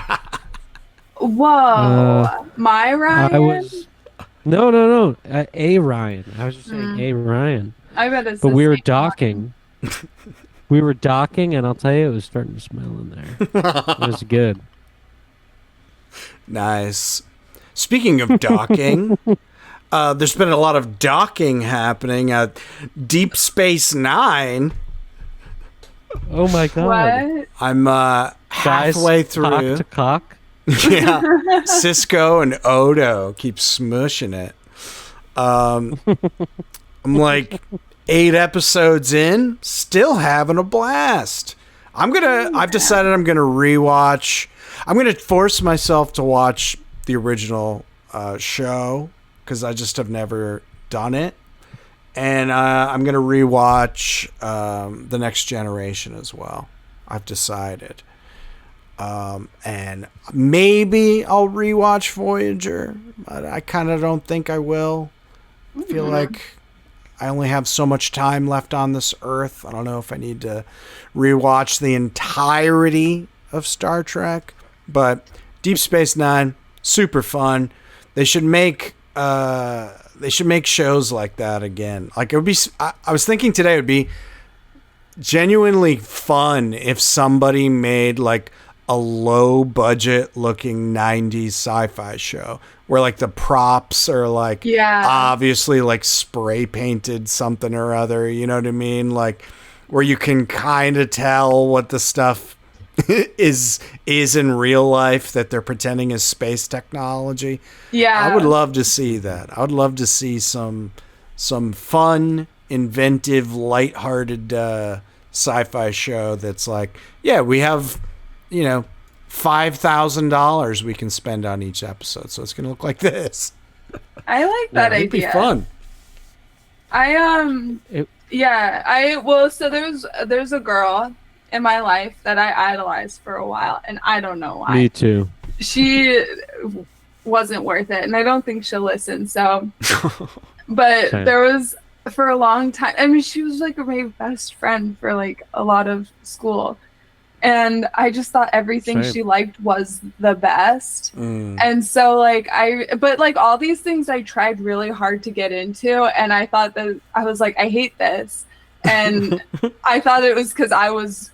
Speaker 3: Whoa, my Ryan.
Speaker 2: I was no. A Ryan. I was just saying a Ryan.
Speaker 3: I bet it's.
Speaker 2: But
Speaker 3: the
Speaker 2: we were
Speaker 3: same
Speaker 2: docking. We were docking, and I'll tell you, it was starting to smell in there. It was good.
Speaker 1: Nice. Speaking of docking, there's been a lot of docking happening at Deep Space Nine.
Speaker 2: Oh my god!
Speaker 3: What?
Speaker 1: I'm
Speaker 2: Guys,
Speaker 1: halfway
Speaker 2: cock
Speaker 1: through.
Speaker 2: to cock.
Speaker 1: Yeah, Cisco and Odo keep smushing it. I'm like 8 episodes in, still having a blast. I've decided I'm gonna rewatch. I'm gonna force myself to watch the original show because I just have never done it, and I'm gonna rewatch The Next Generation as well. I've decided. And maybe I'll rewatch Voyager, but I kind of don't think I will. I feel like I only have so much time left on this earth. I don't know if I need to rewatch the entirety of Star Trek, but Deep Space Nine, super fun. They should make shows like that again. Like it would be. I was thinking today it would be genuinely fun if somebody made like a low budget looking 90s sci-fi show where like the props are like obviously like spray painted something or other, you know what I mean? Like where you can kind of tell what the stuff is in real life that they're pretending is space technology.
Speaker 3: Yeah.
Speaker 1: I would love to see that. I would love to see some fun, inventive, lighthearted sci-fi show that's like, yeah, we have, you know, $5,000 we can spend on each episode, so it's gonna look like this.
Speaker 3: I like that
Speaker 1: It'd be
Speaker 3: idea.
Speaker 1: fun.
Speaker 3: So there's a girl in my life that I idolized for a while, and I don't know why.
Speaker 2: Me too.
Speaker 3: She wasn't worth it, and I don't think she'll listen. So, but
Speaker 2: Same.
Speaker 3: there was for a long time. I mean, she was like my best friend for like a lot of school, and I just thought everything
Speaker 2: Same.
Speaker 3: she liked was the best.
Speaker 1: Mm.
Speaker 3: And so like but like all these things I tried really hard to get into, and I thought that I was like, I hate this, and I thought it was because I was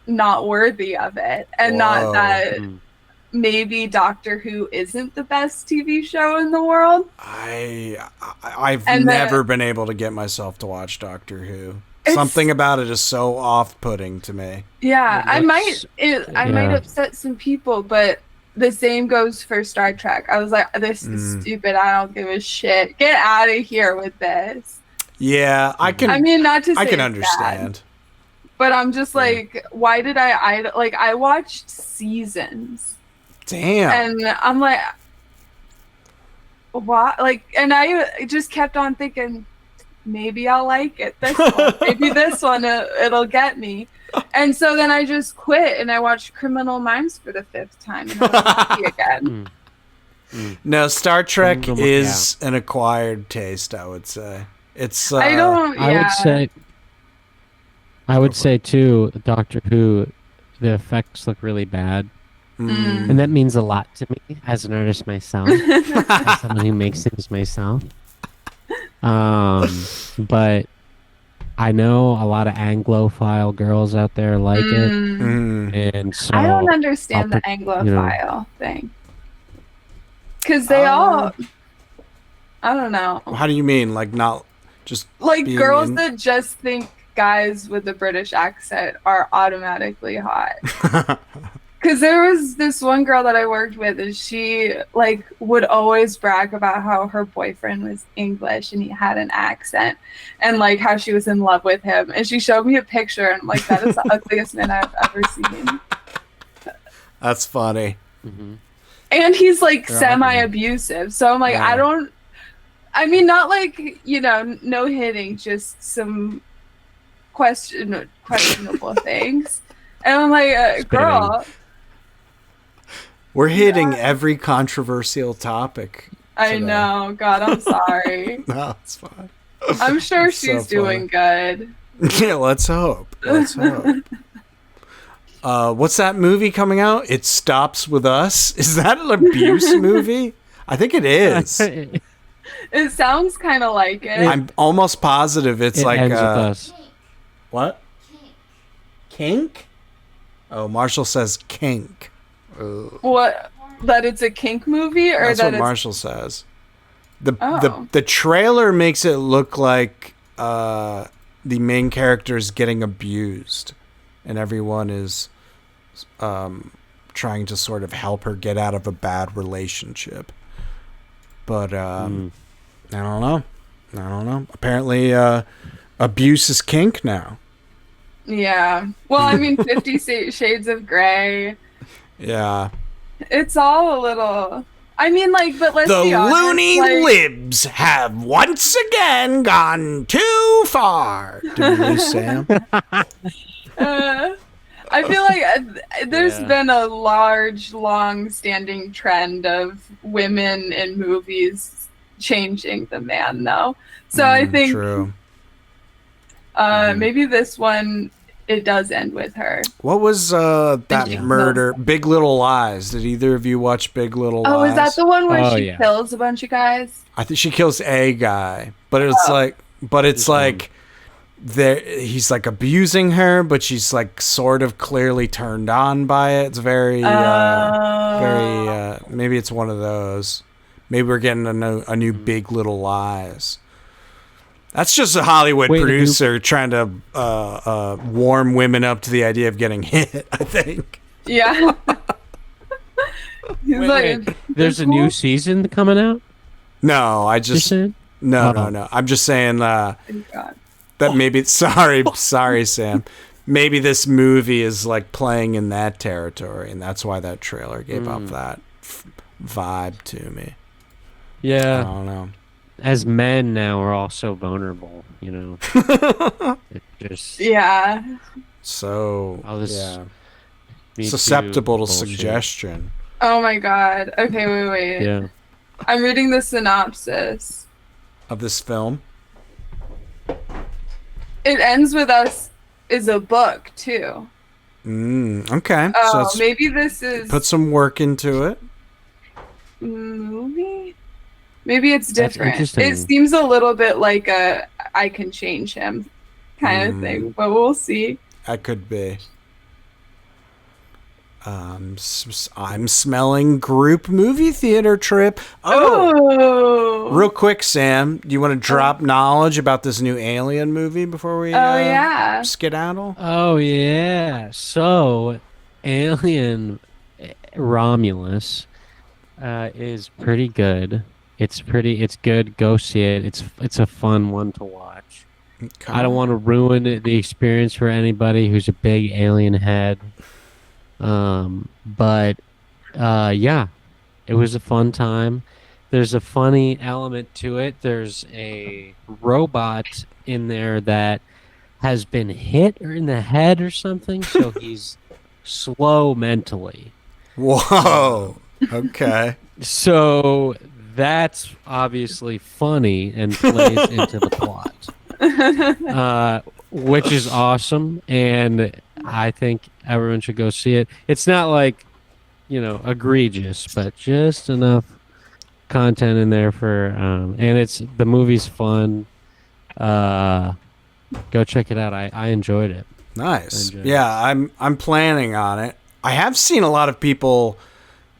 Speaker 3: not worthy of it, and not
Speaker 1: Whoa.
Speaker 3: that maybe Doctor Who isn't the best TV show in the world.
Speaker 1: I've
Speaker 3: And
Speaker 1: never been able to get myself to watch Doctor Who. Something about it is so off-putting to me.
Speaker 3: Yeah, I
Speaker 2: Let's-
Speaker 3: might upset some people, but the same goes for Star Trek. I was like, this is stupid. I don't give a shit. Get out of here with this.
Speaker 1: Yeah, I can.
Speaker 3: I mean, not to say
Speaker 1: I can
Speaker 3: it's
Speaker 1: understand.
Speaker 3: bad, but I'm just like, why did I watched seasons,
Speaker 1: Damn.
Speaker 3: and I'm like, why? Like, and I just kept on thinking, maybe I'll like it. This one, maybe this one, it'll get me. And so then I just quit and I watched Criminal Minds for the 5th time and I was happy again.
Speaker 1: No, Star Trek is an acquired taste, I would say. It's
Speaker 3: I don't. Yeah.
Speaker 2: I would say too, Doctor Who, the effects look really bad. And that means a lot to me as an artist myself, as someone who makes things myself. But I know a lot of Anglophile girls out there like it, and so
Speaker 3: I don't understand the Anglophile thing because they all. I don't know.
Speaker 1: How do you mean? Like not just
Speaker 3: like girls that just think guys with a British accent are automatically hot. Because there was this one girl that I worked with, and she like would always brag about how her boyfriend was English and he had an accent, and like how she was in love with him. And she showed me a picture, and I'm like, that is the ugliest man I've ever seen.
Speaker 1: That's funny.
Speaker 3: And he's like semi-abusive, so I'm like, I mean, not like no hitting, just some questionable things. And I'm like, girl.
Speaker 1: We're hitting every controversial topic.
Speaker 3: I know. God, I'm sorry.
Speaker 1: No, it's fine.
Speaker 3: I'm sure she's doing good.
Speaker 1: Yeah, let's hope. Let's hope. What's that movie coming out? It Stops With Us? Is that an abuse movie? I think it is.
Speaker 3: It sounds kind of like it.
Speaker 1: I'm almost positive it's like
Speaker 2: ends with us.
Speaker 1: What? Kink? Oh, Marshall says kink. Ugh.
Speaker 3: What? That it's a kink movie, or
Speaker 1: that's
Speaker 3: that
Speaker 1: what Marshall says. The trailer makes it look like the main character is getting abused, and everyone is trying to sort of help her get out of a bad relationship. But I don't know. Apparently, abuse is kink now.
Speaker 3: Yeah. Well, I mean, 50 Shades of Grey.
Speaker 1: Yeah.
Speaker 3: It's all a little. I mean, like, but let's be honest.
Speaker 1: The loony libs have once again gone too far. Did you lose Sam?
Speaker 3: I feel like there's been a large, long-standing trend of women in movies changing the man, though. So I think
Speaker 1: true.
Speaker 3: Maybe this one, it does end with her.
Speaker 1: What was that murder? Big Little Lies. Did either of you watch Big Little Lies?
Speaker 3: Oh, is that the one where she kills a bunch of guys?
Speaker 1: I think she kills a guy, but it's like he's like abusing her, but she's like sort of clearly turned on by it. It's very maybe it's one of those. Maybe we're getting a new Big Little Lies. That's just a Hollywood producer trying to warm women up to the idea of getting hit, I think.
Speaker 3: Yeah.
Speaker 2: There's a new season coming out?
Speaker 1: No, I just... No. I'm just saying that maybe... Sorry, Sam. Maybe this movie is like playing in that territory, and that's why that trailer gave up that vibe to me.
Speaker 2: Yeah.
Speaker 1: I don't know.
Speaker 2: As men now, we're all so vulnerable, It just
Speaker 1: so
Speaker 2: all this
Speaker 1: susceptible to suggestion.
Speaker 3: Oh my god. Okay, wait.
Speaker 2: Yeah.
Speaker 3: I'm reading the synopsis
Speaker 1: of this film.
Speaker 3: It Ends With Us is a book too.
Speaker 1: Okay.
Speaker 3: Oh, so maybe this is
Speaker 1: put some work into it.
Speaker 3: Movie? Maybe it's different. It seems a little bit like a I can change him kind of thing, but we'll see.
Speaker 1: That could be. I'm smelling group movie theater trip. Oh! Real quick, Sam, do you want to drop knowledge about this new Alien movie before we skedaddle?
Speaker 2: Oh, yeah. So, Alien Romulus is pretty good. It's good. Go see it. It's a fun one to watch. Okay. I don't want to ruin the experience for anybody who's a big Alien head. But it was a fun time. There's a funny element to it. There's a robot in there that has been hit or in the head or something, so he's slow mentally.
Speaker 1: Whoa. Okay.
Speaker 2: So that's obviously funny and plays into the plot, which is awesome. And I think everyone should go see it. It's not like, egregious, but just enough content in there for, and the movie's fun. Go check it out. I enjoyed it.
Speaker 1: Nice. Yeah, I'm planning on it. I have seen a lot of people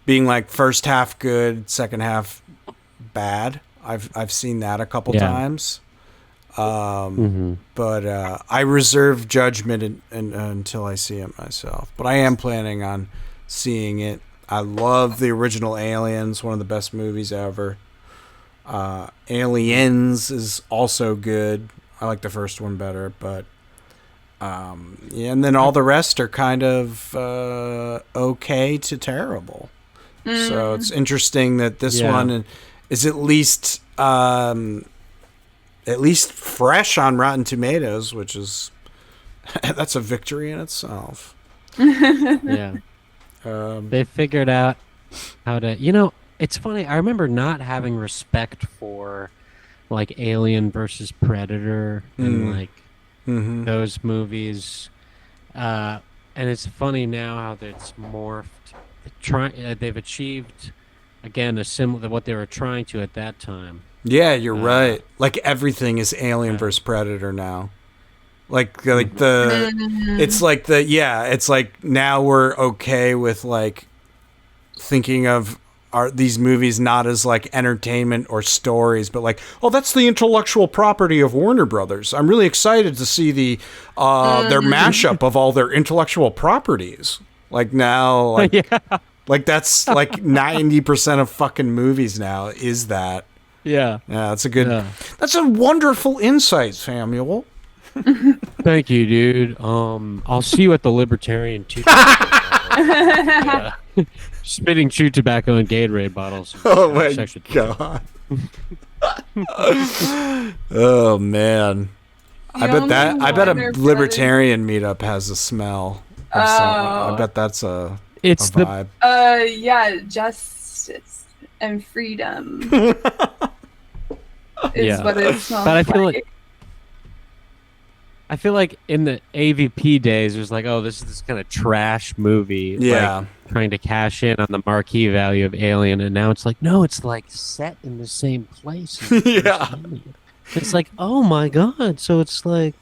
Speaker 1: being like first half good, second half bad. I've seen that a couple times. But I reserve judgment until I see it myself. But I am planning on seeing it. I love the original Aliens, one of the best movies ever. Aliens is also good. I like the first one better, but and then all the rest are kind of okay to terrible. So it's interesting that this one is at least fresh on Rotten Tomatoes, which is that's a victory in itself.
Speaker 2: Yeah. They figured out how to, it's funny. I remember not having respect for like Alien versus Predator and like those movies. And it's funny now how it's morphed. They've achieved again a similar to what they were trying to at that time.
Speaker 1: Yeah, you're right. Like everything is Alien versus Predator now. It's like now we're okay with like thinking of these movies not as like entertainment or stories, but like, oh, that's the intellectual property of Warner Brothers. I'm really excited to see their mashup of all their intellectual properties. Like now, like, like that's like 90% of fucking movies now is that.
Speaker 2: Yeah.
Speaker 1: Yeah, that's a wonderful insight, Samuel.
Speaker 2: Thank you, dude. I'll see you at the Libertarian too. Spitting chew tobacco and Gatorade bottles.
Speaker 1: Oh my god. Oh man. I bet a libertarian meetup has a smell. I bet that's a vibe.
Speaker 3: Justice and freedom is what it smells
Speaker 2: but I feel like in the AVP days, it was like, oh, this is this kind of trash movie.
Speaker 1: Yeah.
Speaker 2: Like, trying to cash in on the marquee value of Alien. And now it's like, no, it's like set in the same place.
Speaker 1: Yeah.
Speaker 2: It's like, oh my God. So it's like,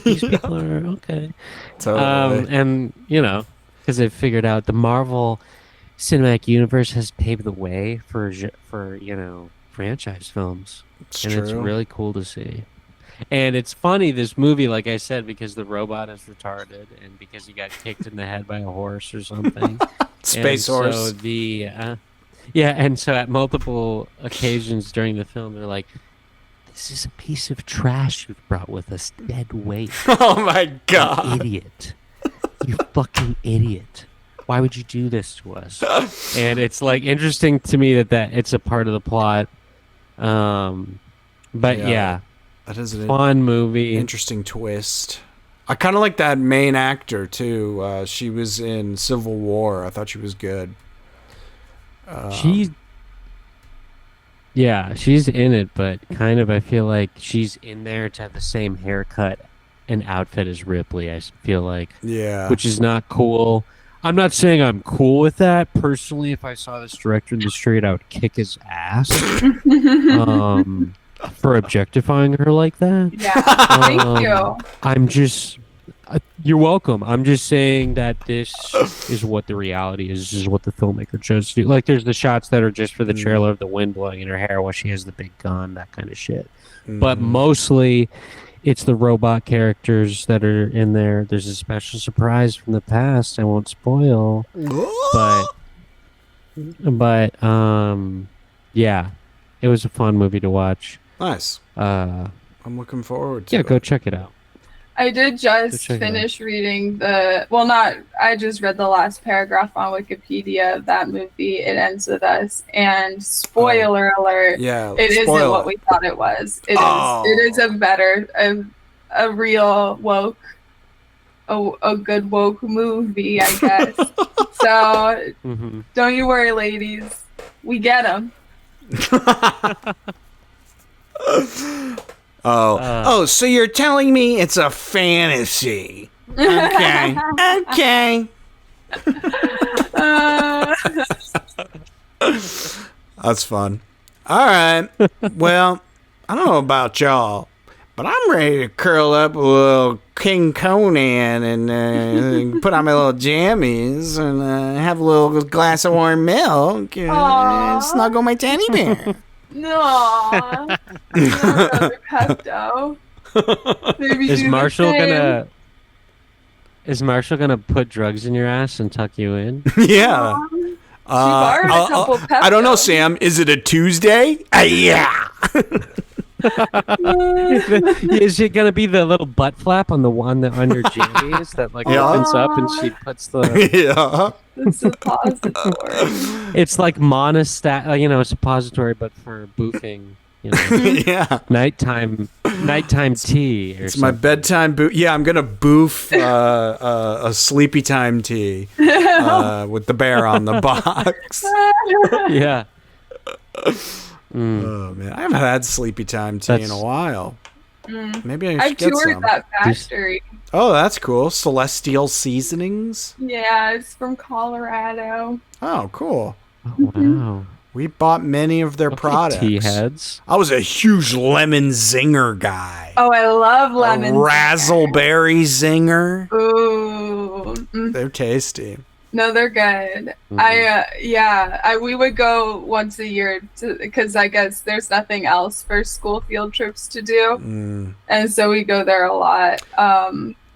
Speaker 2: these people are okay.
Speaker 1: Totally.
Speaker 2: And, because they've figured out the Marvel Cinematic Universe has paved the way for franchise films.
Speaker 1: It's
Speaker 2: true. It's really cool to see. And it's funny, this movie, like I said, because the robot is retarded and because he got kicked in the head by a horse or something.
Speaker 1: Space horse.
Speaker 2: So and so at multiple occasions during the film, they're like, this is a piece of trash you've brought with us, dead weight.
Speaker 1: Oh my God.
Speaker 2: You idiot. You fucking idiot. Why would you do this to us? And it's like interesting to me that it's a part of the plot. But yeah.
Speaker 1: That is a
Speaker 2: fun movie.
Speaker 1: Interesting twist. I kind of like that main actor too. She was in Civil War. I thought she was good.
Speaker 2: She's in it, but kind of I feel like she's in there to have the same haircut and outfit as Ripley. I feel like, which is not cool. I'm not saying I'm cool with that personally. If I saw this director in the street, I would kick his ass. For objectifying her like that.
Speaker 3: Yeah, thank you.
Speaker 2: I'm just, you're welcome. I'm just saying that this is what the reality is. This is what the filmmaker chose to do. Like, there's the shots that are just for the trailer of the wind blowing in her hair while she has the big gun, that kind of shit. But mostly, it's the robot characters that are in there. There's a special surprise from the past. I won't spoil, but yeah, it was a fun movie to watch.
Speaker 1: Nice. I'm looking forward to it.
Speaker 2: Yeah, go check it out.
Speaker 3: I did just
Speaker 2: check it out.
Speaker 3: finish reading I just read the last paragraph on Wikipedia of that movie, It Ends With Us, and spoiler alert,
Speaker 1: Yeah,
Speaker 3: it isn't
Speaker 1: spoil
Speaker 3: what
Speaker 1: it.
Speaker 3: we thought it was.
Speaker 1: Oh.
Speaker 3: It is a real woke, a good woke movie, I guess. So
Speaker 2: Mm-hmm.
Speaker 3: don't you worry, ladies. We get them.
Speaker 1: So you're telling me it's a fantasy? Okay, okay. That's fun. All right. Well, I don't know about y'all, but I'm ready to curl up with a little King Conan and put on my little jammies and have a little glass of warm milk and snuggle my teddy bear.
Speaker 3: No. Brother Pepto. Maybe
Speaker 2: Is
Speaker 3: do the
Speaker 2: Marshall
Speaker 3: same.
Speaker 2: gonna put drugs in your ass and tuck you in?
Speaker 1: Yeah.
Speaker 3: She borrowed a couple Pepto.
Speaker 1: I don't know, Sam. Is it a Tuesday? Yeah.
Speaker 2: Is it gonna be the little butt flap on on your jammies that like
Speaker 1: Yeah.
Speaker 2: opens up and she puts the?
Speaker 1: Yeah.
Speaker 3: The suppository.
Speaker 2: It's like suppository, but for boofing.
Speaker 1: Yeah.
Speaker 2: Nighttime tea. Or
Speaker 1: It's my bedtime boof. Yeah, I'm gonna boof a sleepy time tea with the bear on the box.
Speaker 2: Yeah.
Speaker 1: Oh man, I haven't had sleepy time tea in a while. Maybe I
Speaker 3: I
Speaker 1: should get
Speaker 3: toured
Speaker 1: some.
Speaker 3: that factory.
Speaker 1: Oh, that's cool. Celestial Seasonings.
Speaker 3: Yeah, it's from Colorado.
Speaker 1: Oh, cool.
Speaker 2: Oh, wow.
Speaker 1: We bought many of their products.
Speaker 2: Tea heads.
Speaker 1: I was a huge lemon zinger guy.
Speaker 3: Oh, I love lemon.
Speaker 1: A razzleberry zinger.
Speaker 3: Ooh.
Speaker 1: They're tasty.
Speaker 3: No, they're good. We would go once a year because I guess there's nothing else for school field trips to do, and so we go there a lot.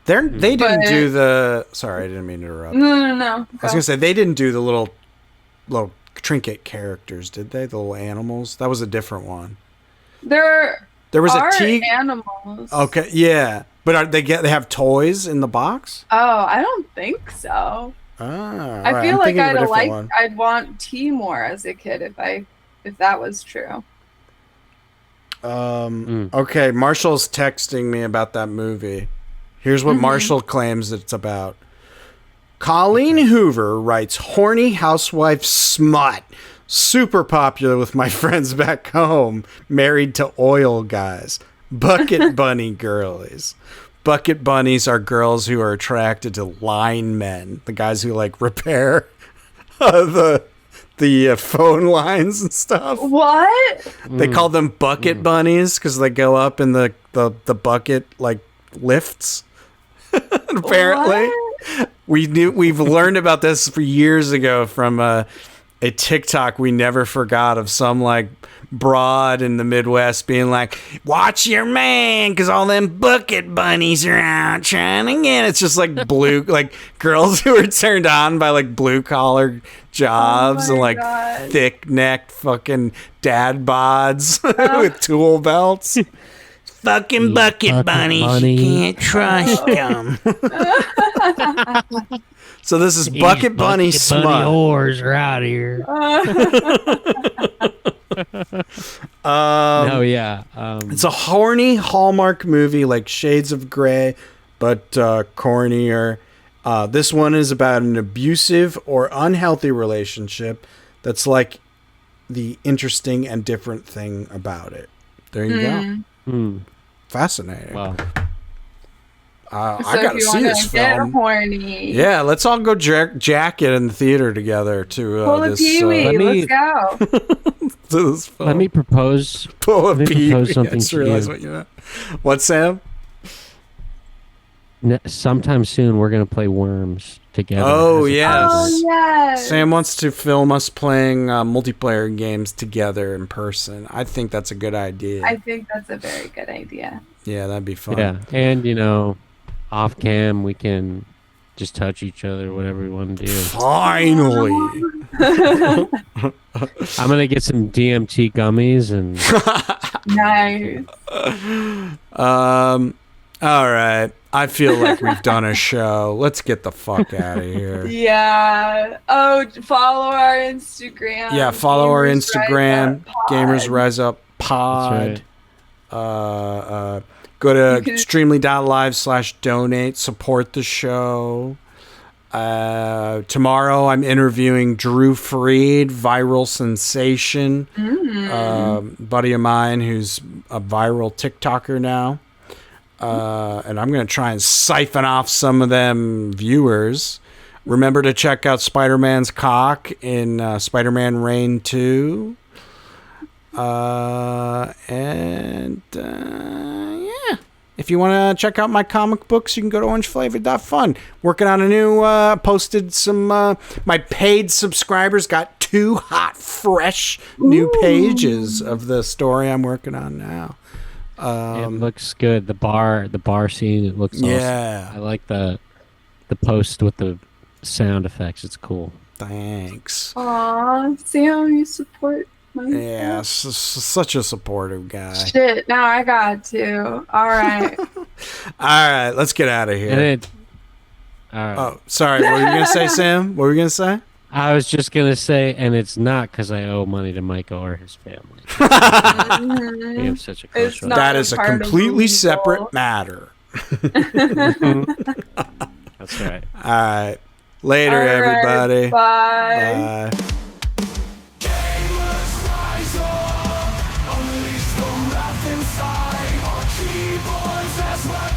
Speaker 1: They didn't do the. Sorry, I didn't mean to interrupt.
Speaker 3: No.
Speaker 1: I was gonna say they didn't do the little trinket characters, did they? The little animals. That was a different one.
Speaker 3: There
Speaker 1: was
Speaker 3: are
Speaker 1: a tea
Speaker 3: animals.
Speaker 1: Okay, yeah, but they have toys in the box?
Speaker 3: Oh, I don't think so.
Speaker 1: Ah,
Speaker 3: I feel like
Speaker 1: one.
Speaker 3: I'd want tea more as a kid if that was true.
Speaker 1: Okay, Marshall's texting me about that movie. Here's what Marshall claims it's about. Colleen Hoover writes horny housewife smut. Super popular with my friends back home, married to oil guys. Bucket bunny girlies. Bucket bunnies are girls who are attracted to linemen, the guys who like repair the phone lines and stuff.
Speaker 3: What?
Speaker 1: They call them bucket bunnies because they go up in the bucket like lifts. Apparently, we've learned about this for years ago from a TikTok we never forgot of some like broad in the Midwest being like, watch your man because all them bucket bunnies are out trying to get. It's just like like girls who are turned on by like blue collar jobs and like thick necked fucking dad bods with tool belts. Fucking bucket bunnies. You can't trust them. So this is Bucket Bunny smut.
Speaker 2: Bunny whores are out here.
Speaker 1: It's a horny Hallmark movie like Shades of Grey, but cornier. This one is about an abusive or unhealthy relationship that's like the interesting and different thing about it. There you go. Fascinating.
Speaker 2: Wow.
Speaker 1: I gotta see this film.
Speaker 3: Horny.
Speaker 1: Yeah, let's all go jack it in the theater together to
Speaker 3: Pull a
Speaker 1: this.
Speaker 3: Pee-wee. Let's go.
Speaker 1: To this film.
Speaker 2: Let me propose.
Speaker 1: Pull a Pee-wee.
Speaker 2: Something
Speaker 1: I just
Speaker 2: to
Speaker 1: realized
Speaker 2: you.
Speaker 1: what you meant. What, Sam?
Speaker 2: Sometime soon, we're gonna play Worms together.
Speaker 1: Oh yes.
Speaker 3: Oh yes.
Speaker 1: Sam wants to film us playing multiplayer games together in person. I think that's a good idea.
Speaker 3: I think that's a very good idea.
Speaker 1: Yeah, that'd be fun.
Speaker 2: Yeah, and off cam we can just touch each other, whatever we want to do.
Speaker 1: Finally.
Speaker 2: I'm gonna get some DMT gummies and.
Speaker 3: Nice.
Speaker 1: All right. I feel like we've done a show. Let's get the fuck out of here.
Speaker 3: Yeah. Oh, follow our Instagram.
Speaker 1: Yeah, follow our
Speaker 3: Gamers
Speaker 1: Instagram,
Speaker 3: Rise Up Pod.
Speaker 1: Gamers Rise Up Pod.
Speaker 2: That's
Speaker 1: Go to
Speaker 3: You can-
Speaker 1: extremely.live/donate. Support the show. Tomorrow I'm interviewing Drew Freed, viral sensation, buddy of mine who's a viral TikToker now. And I'm going to try and siphon off some of them viewers. Remember to check out Spider-Man's cock in Spider-Man Reign 2. Yeah. If you want to check out my comic books, you can go to orangeflavor.fun. Working on a new, posted some, my paid subscribers got 2 hot, fresh new pages of the story I'm working on now.
Speaker 2: it looks good. The bar scene, it looks
Speaker 1: Yeah.
Speaker 2: awesome. I like the post with the sound effects. It's cool.
Speaker 1: Thanks.
Speaker 3: Aw, Sam, you support my
Speaker 1: Yeah, such a supportive guy.
Speaker 3: Shit, now I got to. All right.
Speaker 1: All right, let's get out of
Speaker 2: And
Speaker 1: here.
Speaker 2: it. All right.
Speaker 1: Oh, sorry. What were you going to say, Sam? What were you going to say?
Speaker 2: I was just gonna say, and it's not because I owe money to Michael or his family. We have such a close
Speaker 3: It's not-
Speaker 1: That is a
Speaker 3: part of
Speaker 1: completely
Speaker 3: legal.
Speaker 1: separate matter.
Speaker 2: That's right.
Speaker 1: All right. Later,
Speaker 3: All right,
Speaker 1: everybody.
Speaker 3: Bye.
Speaker 1: Bye.
Speaker 5: Gamers rise up, unleash the wrath inside our keyboards as well.